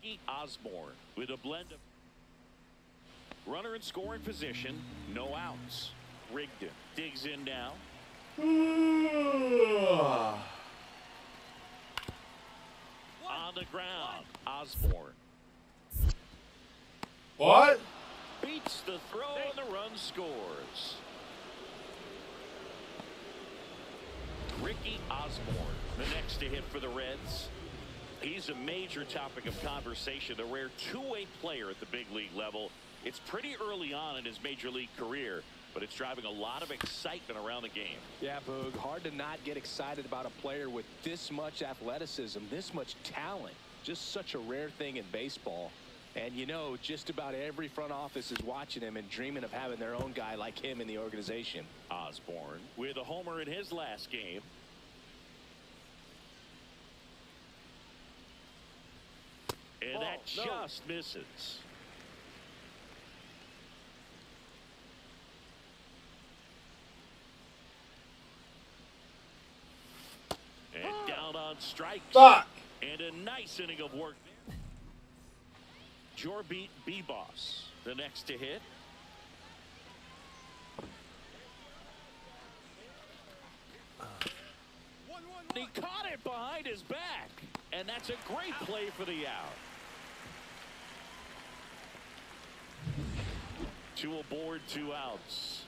Ricky Osborne with a blend of runner in scoring position, no outs. Rigdon digs in now. On the ground, Osborne. What? Beats the throw and the run scores. Ricky Osborne, the next to hit for the Reds. He's a major topic of conversation, a rare two-way player at the big league level. It's pretty early on in his major league career, but it's driving a lot of excitement around the game. Yeah, Boog, hard to not get excited about a player with this much athleticism, this much talent. Just such a rare thing in baseball. And you know, just about every front office is watching him and dreaming of having their own guy like him in the organization. Osborne with a homer in his last game. And that just misses. And down on strikes. Fuck. And a nice inning of work there. Jorbeat B-Boss, the next to hit. He caught it behind his back. And that's a great play for the out. Two aboard, 2 outs.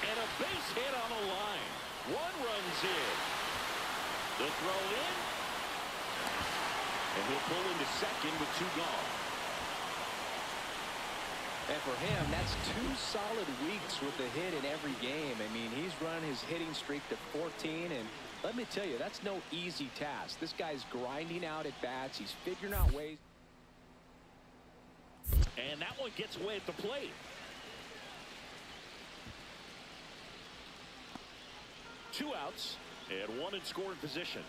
And a base hit on the line. 1 runs in. The throw in. And he'll pull into second with 2 gone. And for him, that's 2 solid weeks with the hit in every game. I mean, he's run his hitting streak to 14, and let me tell you, that's no easy task. This guy's grinding out at bats. He's figuring out ways. And that one gets away at the plate. 2 outs and 1 in scoring position.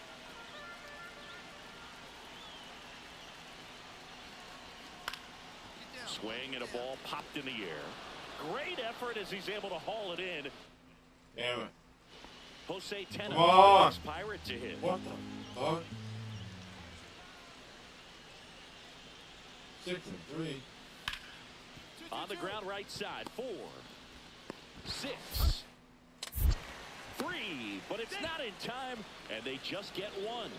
Swing and a ball popped in the air. Great effort as he's able to haul it in. Damn it. Jose Tena, Come on. Pirate to hit. What the fuck? 6 and 3. On the ground right side. 4, 6, 3, but it's not in time, and they just get 1.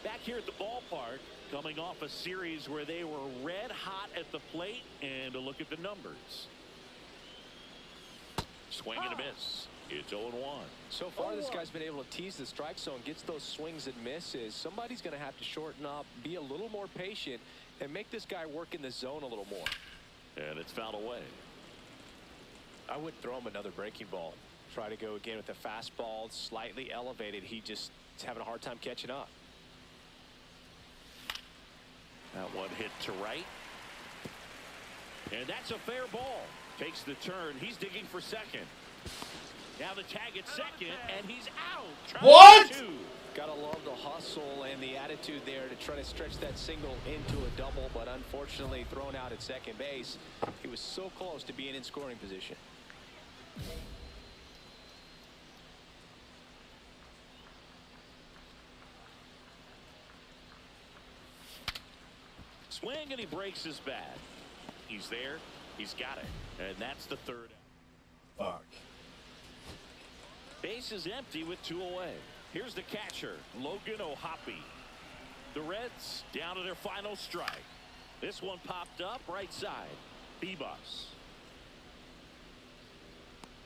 Back here at the ballpark, coming off a series where they were red hot at the plate, and a look at the numbers. Swing and a miss. It's 0-1. So far, this guy's been able to tease the strike zone, gets those swings and misses. Somebody's going to have to shorten up, be a little more patient, and make this guy work in the zone a little more. And it's fouled away. I would throw him another breaking ball. Try to go again with the fastball, slightly elevated. He just is having a hard time catching up. That one hit to right. And that's a fair ball. Takes the turn. He's digging for second. Now the tag at second, and he's out. What? Gotta love the hustle and the attitude there to try to stretch that single into a double, but unfortunately thrown out at second base. He was so close to being in scoring position. Swing, and he breaks his bat. He's there. He's got it. And that's the 3rd. Fuck. Base is empty with 2 away. Here's the catcher, Logan O'Hoppe. The Reds down to their final strike. This one popped up right side. B-Boss.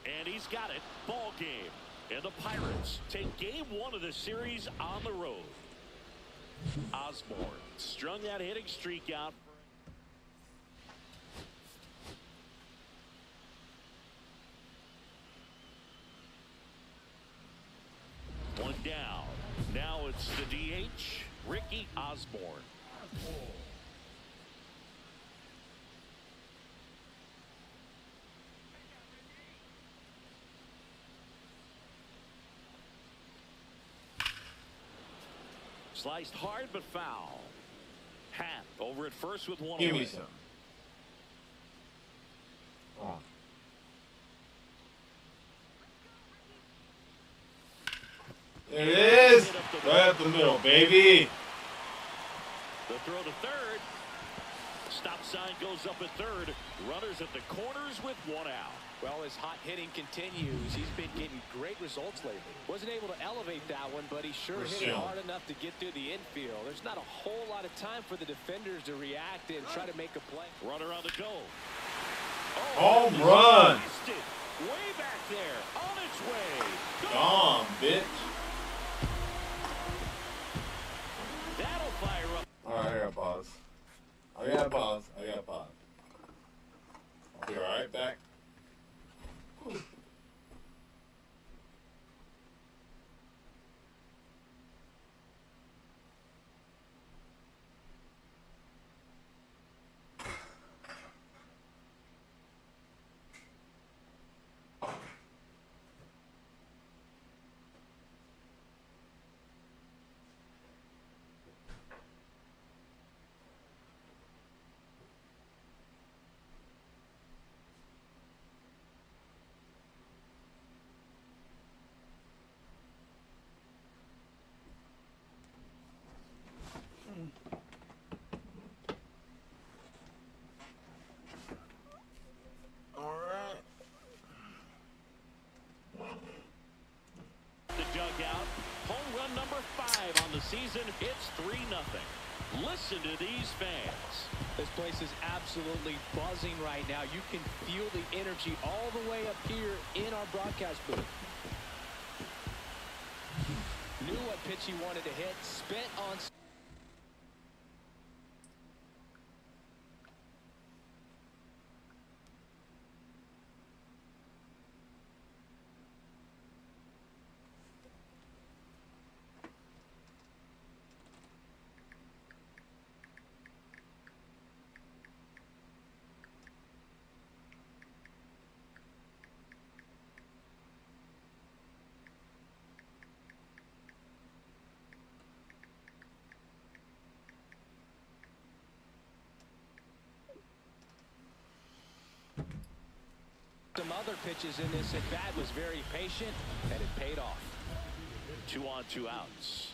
And he's got it. Ball game. And the Pirates take game 1 of the series on the road. Osborne strung that hitting streak out. One down. Now it's the DH, Ricky Osborne. Sliced hard but foul. Happ over at first with 1 Give away. me some. Oh. There it is. Right up the middle, baby. The throw to third. Stop sign goes up at third. Runners at the corners with one out. Well, as hot hitting continues, he's been getting great results lately. Wasn't able to elevate that one, but he sure hit it hard enough to get through the infield. There's not a whole lot of time for the defenders to react and try to make a play. Runner on the go. Home run. Way back there. On its way. Gone, bitch. That'll fire up. All right, I gotta pause. I gotta pause. I'll be right back. Dugout. Home run number 5 on the season. It's 3-0. Listen to these fans. This place is absolutely buzzing right now. You can feel the energy all the way up here in our broadcast booth. Knew what pitch he wanted to hit. Spent on... Some other pitches in this at bat was very patient, and it paid off. 2 on, 2 outs.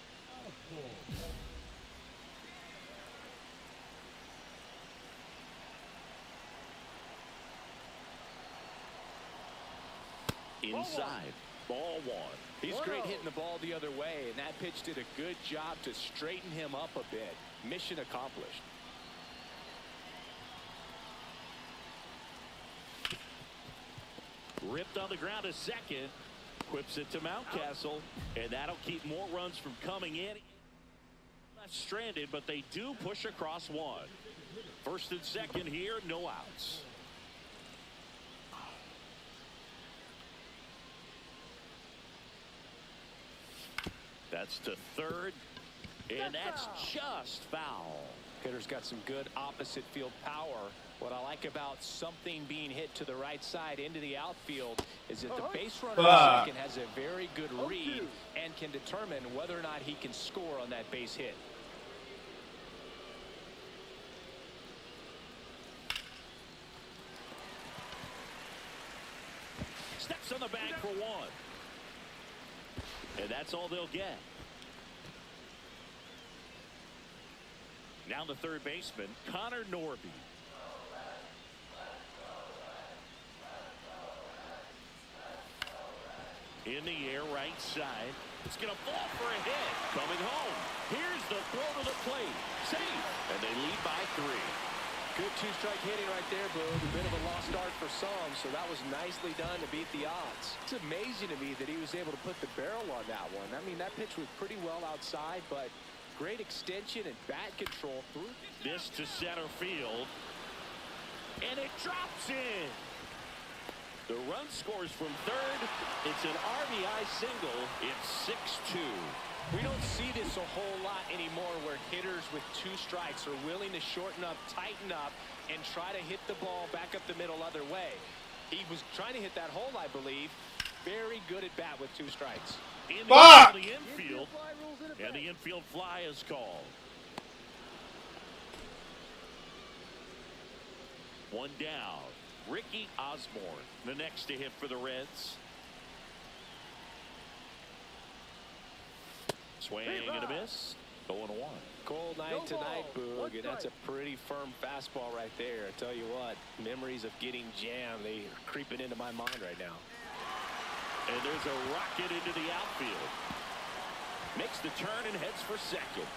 Inside. Ball 1. He's great hitting the ball the other way, and that pitch did a good job to straighten him up a bit. Mission accomplished. Ripped on the ground a second. Whips it to Mountcastle, and that'll keep more runs from coming in. Left stranded, but they do push across 1. First and second here, no outs. That's to third, and that's just foul. Hitter's got some good opposite field power. What I like about something being hit to the right side into the outfield is that the base runner second has a very good read and can determine whether or not he can score on that base hit. Steps on the bag for 1. And that's all they'll get. Now the third baseman, Connor Norby. In the air, right side. It's going to fall for a hit. Coming home. Here's the throw to the plate. Safe. And they lead by 3. Good 2-strike hitting right there, Boo. A bit of a lost start for some, so that was nicely done to beat the odds. It's amazing to me that he was able to put the barrel on that one. I mean, that pitch was pretty well outside, but great extension and bat control through. This to center field. And it drops in. The run scores from third. It's an RBI single. It's 6-2. We don't see this a whole lot anymore where hitters with 2 strikes are willing to shorten up, tighten up, and try to hit the ball back up the middle other way. He was trying to hit that hole, I believe. Very good at bat with 2 strikes. In the infield, and the infield fly is called. 1 down. Ricky Osborne, the next to hit for the Reds. Swing and a miss. 0-1. Cold night tonight, Boog, and that's a pretty firm fastball right there. I tell you what, memories of getting jammed, they are creeping into my mind right now. And there's a rocket into the outfield. Makes the turn and heads for second.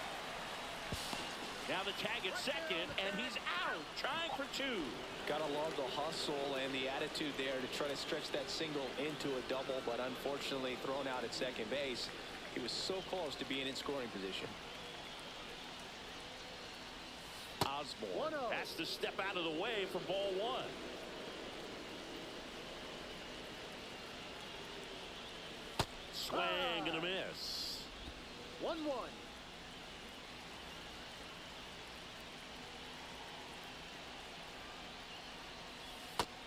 Now the tag at second, and he's out, trying for two. Gotta love the hustle and the attitude there to try to stretch that single into a double, but unfortunately thrown out at second base. He was so close to being in scoring position. Osborne has to step out of the way for ball one. Swing and a miss. 1-1.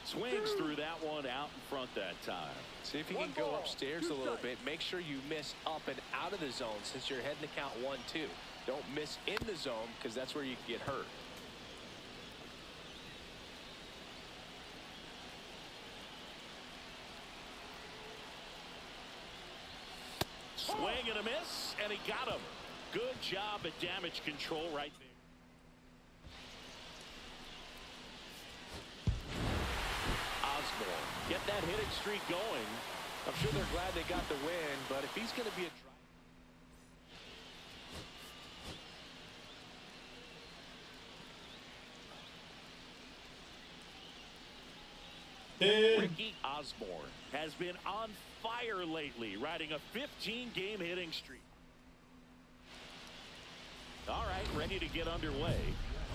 Swings through that one out in front that time. See if you can go upstairs a little bit. Make sure you miss up and out of the zone since you're heading to count 1-2. Don't miss in the zone because that's where you can get hurt. Swing and a miss, and he got him. Good job at damage control right there. Osborne, get that hitting streak going. I'm sure they're glad they got the win, but if he's going to be a Ricky Osborne has been on fire lately, riding a 15-game hitting streak. All right, ready to get underway.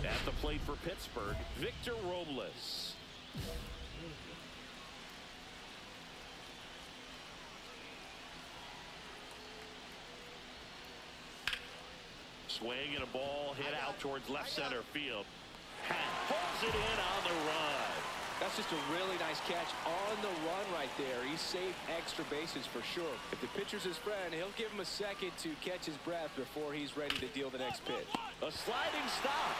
At the plate for Pittsburgh, Victor Robles. Swing and a ball hit out towards left center field. Holds it in on the run. That's just a really nice catch on the run right there. He saved extra bases for sure. If the pitcher's his friend, he'll give him a second to catch his breath before he's ready to deal the next pitch. A sliding stop.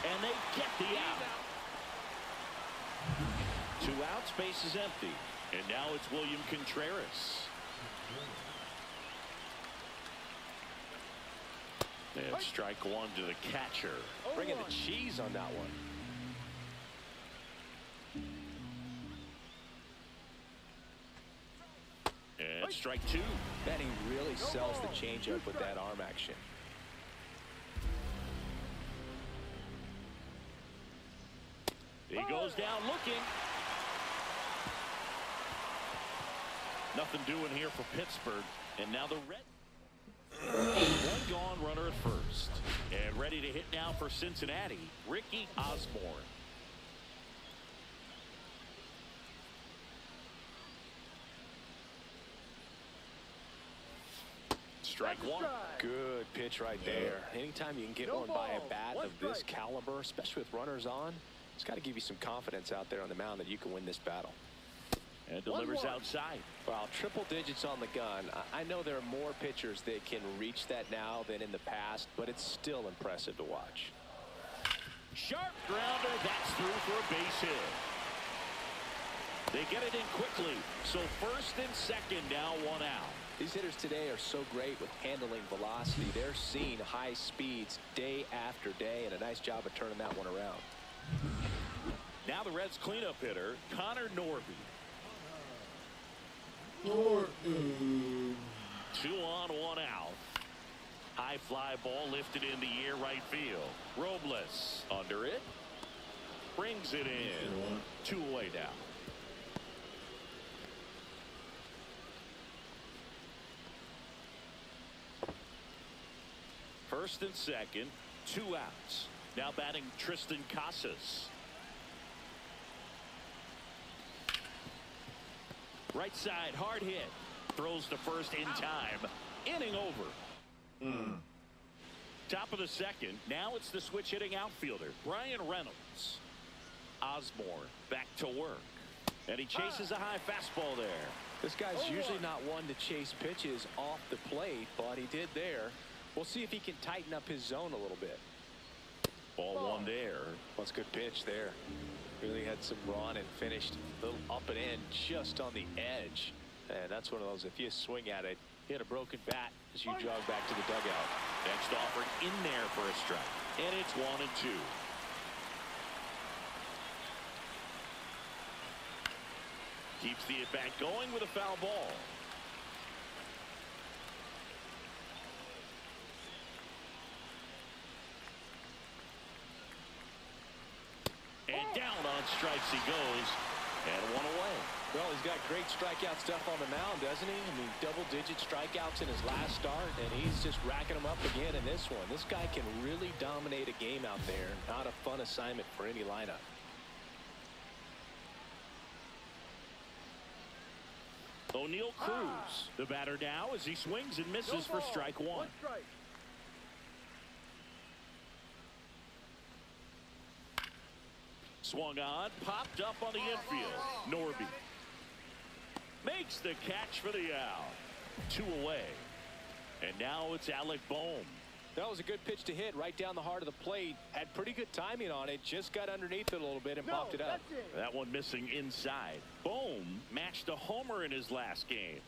And they get the out. 2 outs, base is empty. And now it's William Contreras. And strike one to the catcher. Bringing the cheese on that one. And strike two. Man, he really sells the changeup with that arm action. He goes down looking. Nothing doing here for Pittsburgh. And now the Red. One gone, runner at first. And ready to hit now for Cincinnati, Ricky Osborne. Strike one. Good pitch right there. Anytime you can get one by a bat of this caliber, especially with runners on, it's got to give you some confidence out there on the mound that you can win this battle. And delivers outside. Well, triple digits on the gun. I know there are more pitchers that can reach that now than in the past, but it's still impressive to watch. Sharp grounder. That's through for a base hit. They get it in quickly. So first and second, now 1 out. These hitters today are so great with handling velocity. They're seeing high speeds day after day, and a nice job of turning that one around. Now the Reds cleanup hitter, Connor Norby. 2 on, 1 out. High fly ball lifted in the air right field. Robles under it. Brings it in. 2 away now. First and second, 2 outs. Now batting Tristan Casas. Right side, hard hit. Throws to first in time. Inning over. Top of the second. Now it's the switch hitting outfielder, Brian Reynolds. Osborne back to work. And he chases a high fastball there. This guy's usually not one to chase pitches off the plate, but he did there. We'll see if he can tighten up his zone a little bit. Ball one there. That's a good pitch there. Really had some run and finished a little up and in just on the edge. And that's one of those, if you swing at it, hit a broken bat, as you jog back to the dugout. Next offering in there for a strike. And it's 1-2. Keeps the at-bat going with a foul ball. And down on strikes he goes. And one away. Well, he's got great strikeout stuff on the mound, doesn't he? I mean, double-digit strikeouts in his last start, and he's just racking them up again in this one. This guy can really dominate a game out there. Not a fun assignment for any lineup. O'Neal Cruz, the batter now as he swings and misses for strike one. Swung on, popped up on the infield. Norby makes the catch for the out. 2 away. And now it's Alec Bohm. That was a good pitch to hit right down the heart of the plate. Had pretty good timing on it. Just got underneath it a little bit and popped it up. That one missing inside. Bohm matched a homer in his last game.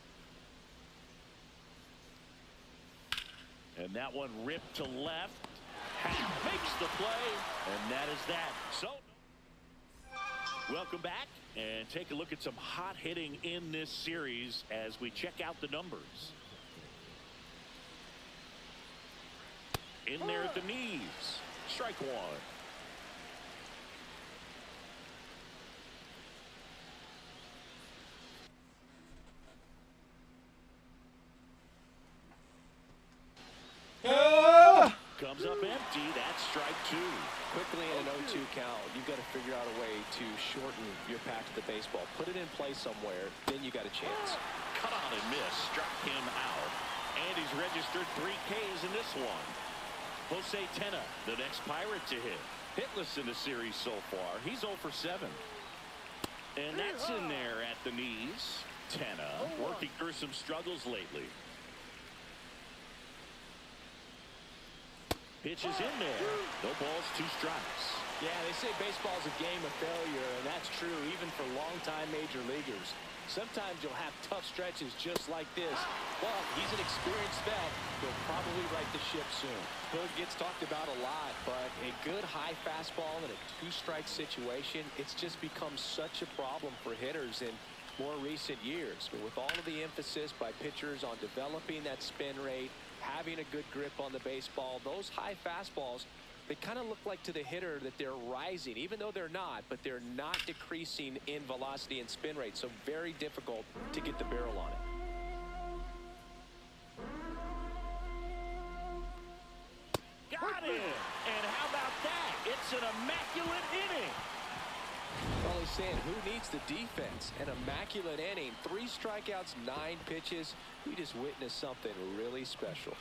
And that one ripped to left. Makes the play. And that is that. So welcome back and take a look at some hot hitting in this series as we check out the numbers. In there at the knees. Strike one. Comes up empty. That's strike two. Quickly in an 0-2 count, you've got to figure out a way to shorten your path to the baseball. Put it in play somewhere, then you got a chance. Cut on and miss. Struck him out. And he's registered 3 Ks in this one. Jose Tena, the next Pirate to hit. Hitless in the series so far. He's 0 for 7. And that's in there at the knees. Tena working through some struggles lately. Pitches in there. No balls, 2 strikes. Yeah, they say baseball's a game of failure, and that's true even for longtime major leaguers. Sometimes you'll have tough stretches just like this, but he's an experienced vet. He'll probably right the ship soon. Hood gets talked about a lot, but a good high fastball in a 2-strike situation, it's just become such a problem for hitters in more recent years. But with all of the emphasis by pitchers on developing that spin rate, having a good grip on the baseball, those high fastballs, they kind of look like to the hitter that they're rising, even though they're not, but they're not decreasing in velocity and spin rate, so very difficult to get the barrel on it. Got it! And how about that? It's an immaculate inning. Well, he's saying who needs the defense? An immaculate inning, 3 strikeouts, 9 pitches. We just witnessed something really special.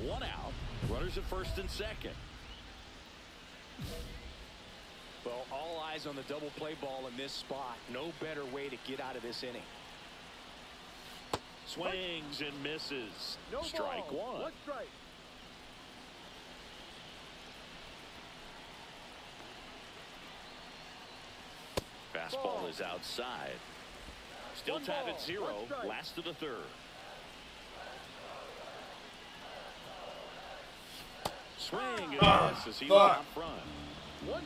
1 out. Runners at first and second. Well, all eyes on the double play ball in this spot. No better way to get out of this inning. Swings and misses. No strike ball. 1. Strike. Fastball is outside. Still tied at 0. Last of the 3rd. Swing and miss as he's out front. 1-2.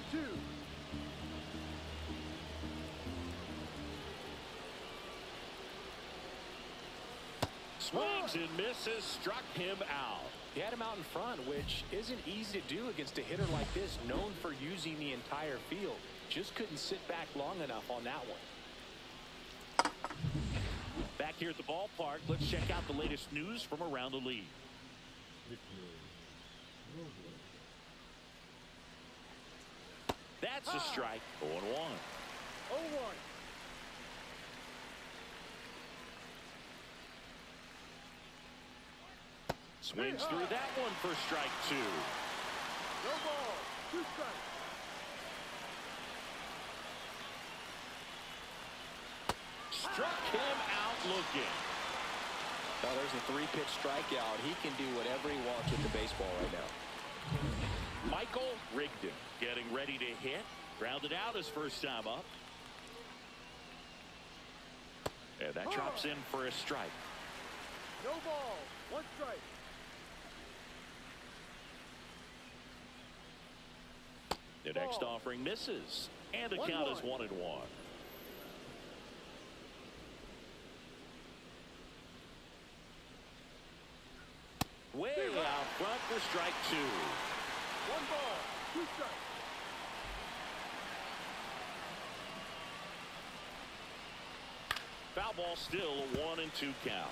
Swings and misses. Struck him out. He had him out in front, which isn't easy to do against a hitter like this, known for using the entire field. Just couldn't sit back long enough on that one. Back here at the ballpark, let's check out the latest news from around the league. That's a strike. 0-1. 0-1. Swings through that one for strike 2. No ball. 2 strikes. Struck him out looking. Now there's a 3-pitch strikeout. He can do whatever he wants with the baseball right now. Michael Rigdon getting ready to hit. Grounded out his first time up. And that drops in for a strike. No ball. One strike. The next offering misses. And the count is 1-1. Way out front for strike 2. 1 ball. 2 strikes. Foul ball, still a 1-2 count.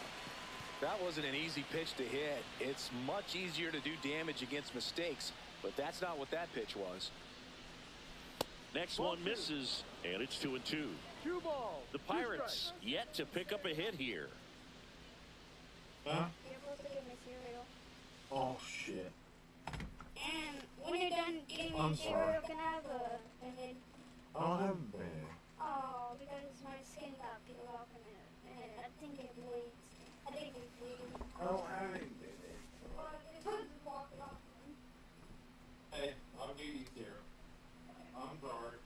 That wasn't an easy pitch to hit. It's much easier to do damage against mistakes, but that's not what that pitch was. Next one misses, and it's 2-2. 2 balls. The Pirates yet to pick up a hit here. Huh? You're supposed to give me cereal. Oh, shit. And when you're done giving I'm me cereal, sorry. can I have a band-aid? I don't have a band. Oh, because my skin got peeled off and I think it bleeds. I think it's bleeding. I don't have any band. Well, it's good to walk it off. Hey, I'll give you zero. I'm sorry.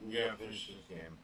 We gotta finish this game.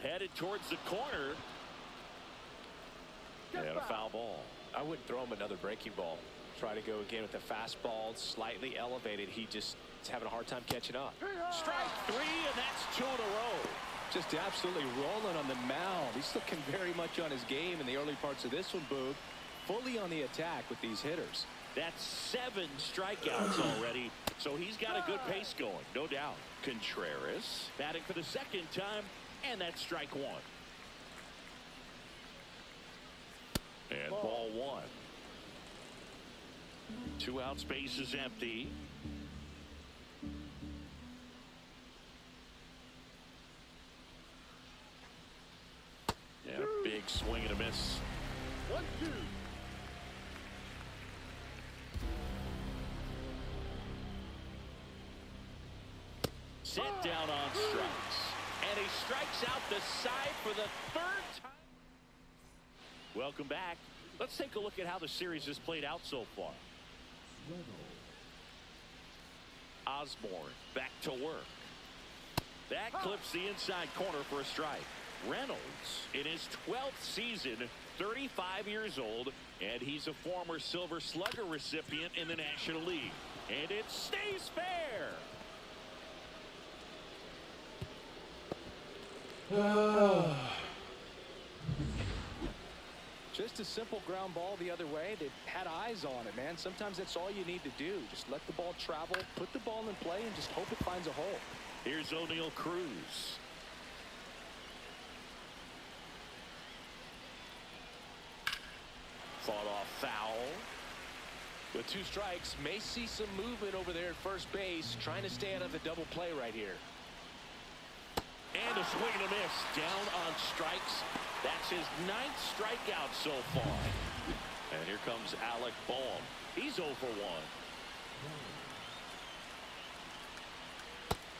Headed towards the corner. And a foul ball. I wouldn't throw him another breaking ball. Try to go again with the fastball, slightly elevated. He just is having a hard time catching up. Strike 3, and that's 2 in a row. Just absolutely rolling on the mound. He's looking very much on his game in the early parts of this one, Boog. Fully on the attack with these hitters. That's 7 strikeouts already, so he's got a good pace going, no doubt. Contreras batting for the second time, and that's strike 1. And ball 1. 2 outs, base is empty. And a big swing and a miss. 1-2. Set down on strikes. And he strikes out the side for the 3rd time. Welcome back. Let's take a look at how the series has played out so far. Osborne back to work. That clips the inside corner for a strike. Reynolds in his 12th season, 35 years old, and he's a former Silver Slugger recipient in the National League. And it stays fair. Just a simple ground ball the other way that had eyes on it, man. Sometimes that's all you need to do. Just let the ball travel, put the ball in play, and just hope it finds a hole. Here's O'Neal Cruz. Fought off foul. With 2 strikes, may see some movement over there at first base, trying to stay out of the double play right here. And a swing and a miss. Down on strikes. That's his 9th strikeout so far. And here comes Alec Boehm. He's 0 for 1.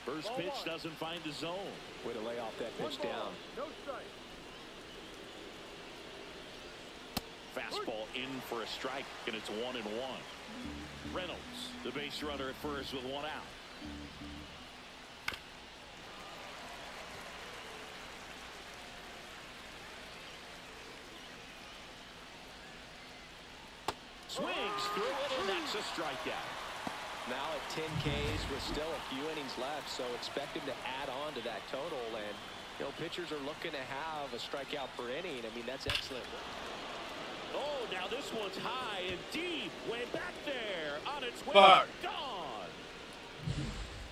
First pitch doesn't find the zone. Way to lay off that pitch down. No strike. Fastball in for a strike, and it's 1-1. Reynolds, the base runner at first with 1 out. Swings through it, and that's a strikeout. Now at 10 Ks with still a few innings left, so expect him to add on to that total. And, you know, pitchers are looking to have a strikeout per inning. I mean, that's excellent. Oh, now this one's high and deep, way back there, on its way, gone.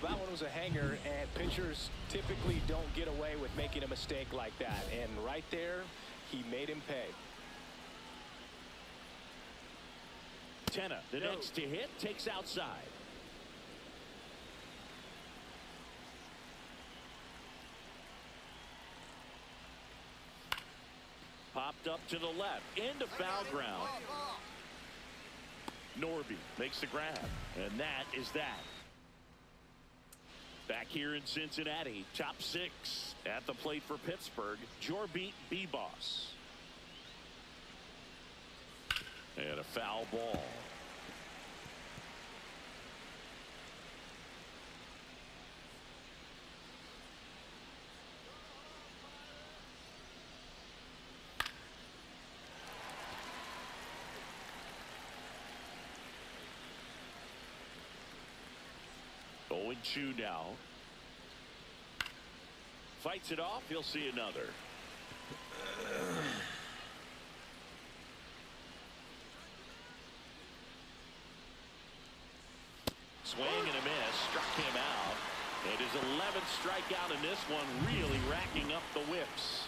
That one was a hanger, and pitchers typically don't get away with making a mistake like that. And right there, he made him pay. Tenna, the next to hit, takes outside. Popped up to the left, into foul ground. Norby makes the grab, and that is that. Back here in Cincinnati, top 6 at the plate for Pittsburgh, Jorbeat Bebos. And a foul ball. Owen Chu now. Fights it off. He'll see another. Swing and a miss. Struck him out. And his 11th strikeout in this one, really racking up the whips.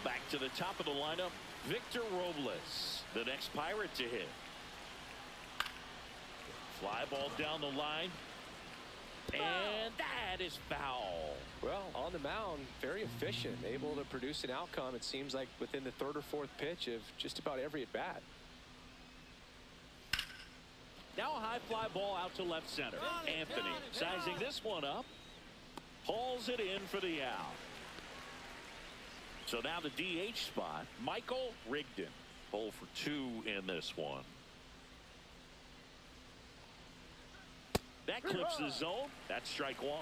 Back to the top of the lineup, Victor Robles, the next Pirate to hit. Fly ball down the line. And that is foul. Well, on the mound, very efficient, able to produce an outcome, it seems like, within the third or fourth pitch of just about every at bat. Now a high fly ball out to left center. Anthony sizing this one up. Hauls it in for the out. So now the DH spot, Michael Rigdon. 0 for 2 in this one. That clips the zone. That's strike one.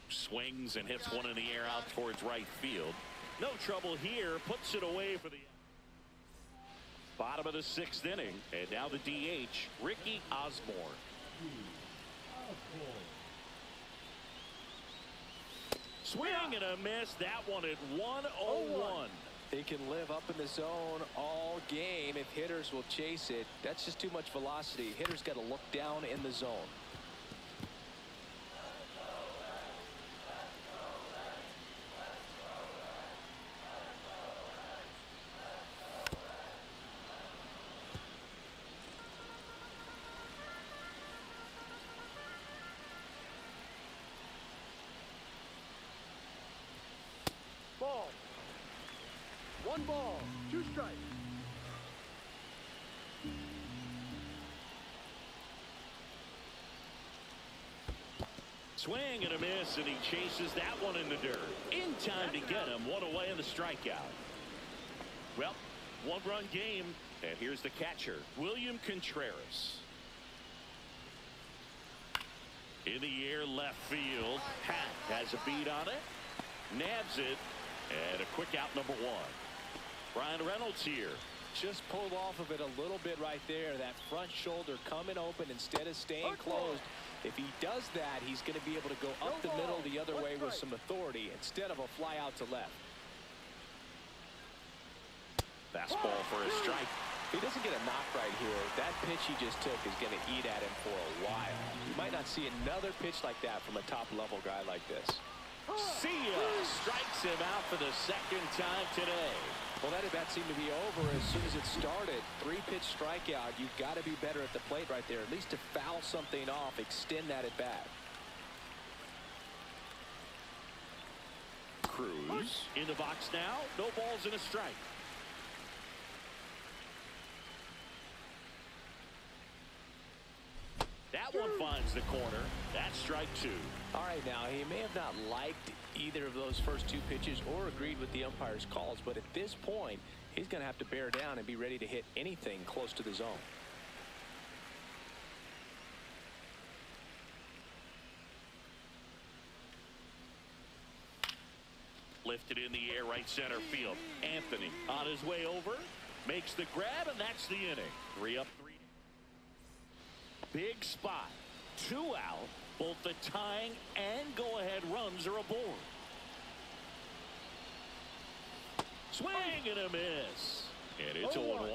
Swings and hits one in the air out towards right field. No trouble here. Puts it away for the bottom of the 6th inning. And now the DH, Ricky Osborne. Swing and a miss. That one at 1-0-1. They can live up in the zone all game if hitters will chase it. That's just too much velocity. Hitters got to look down in the zone. Ball. 1 ball, 2 strikes. Swing and a miss, and he chases that one in the dirt. In time to get him. One away in the strikeout. Well, 1-run game, and here's the catcher, William Contreras. In the air, left field. Pat has a beat on it. Nabs it. And a quick out, number 1. Brian Reynolds here. Just pulled off of it a little bit right there. That front shoulder coming open instead of staying closed. If he does that, he's going to be able to go up the middle the other way with some authority instead of a fly out to left. Fastball for a strike. He doesn't get a knock right here. That pitch he just took is going to eat at him for a while. You might not see another pitch like that from a top-level guy like this. See ya! Strikes him out for the 2nd time today. Well, that at bat seemed to be over as soon as it started. 3-pitch strikeout. You've got to be better at the plate right there, at least to foul something off, extend that at bat. Cruz in the box now. No balls and a strike. That one finds the corner. That's strike 2. All right, now, he may have not liked either of those first 2 pitches or agreed with the umpire's calls, but at this point, he's going to have to bear down and be ready to hit anything close to the zone. Lifted in the air, right center field. Anthony on his way over. Makes the grab, and that's the inning. 3 up, 3. Big spot. 2 out. Both the tying and go-ahead runs are aboard. Swing and a miss. And it's 0-1.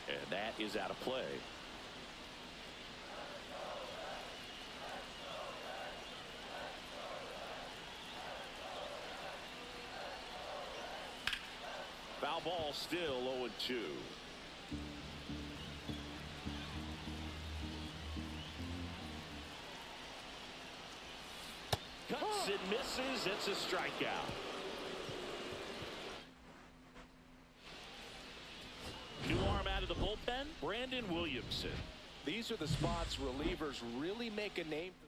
And that is out of play. Foul ball, still 0-2. Cuts and misses. It's a strikeout. New arm out of the bullpen, Brandon Williamson. These are the spots relievers really make a name for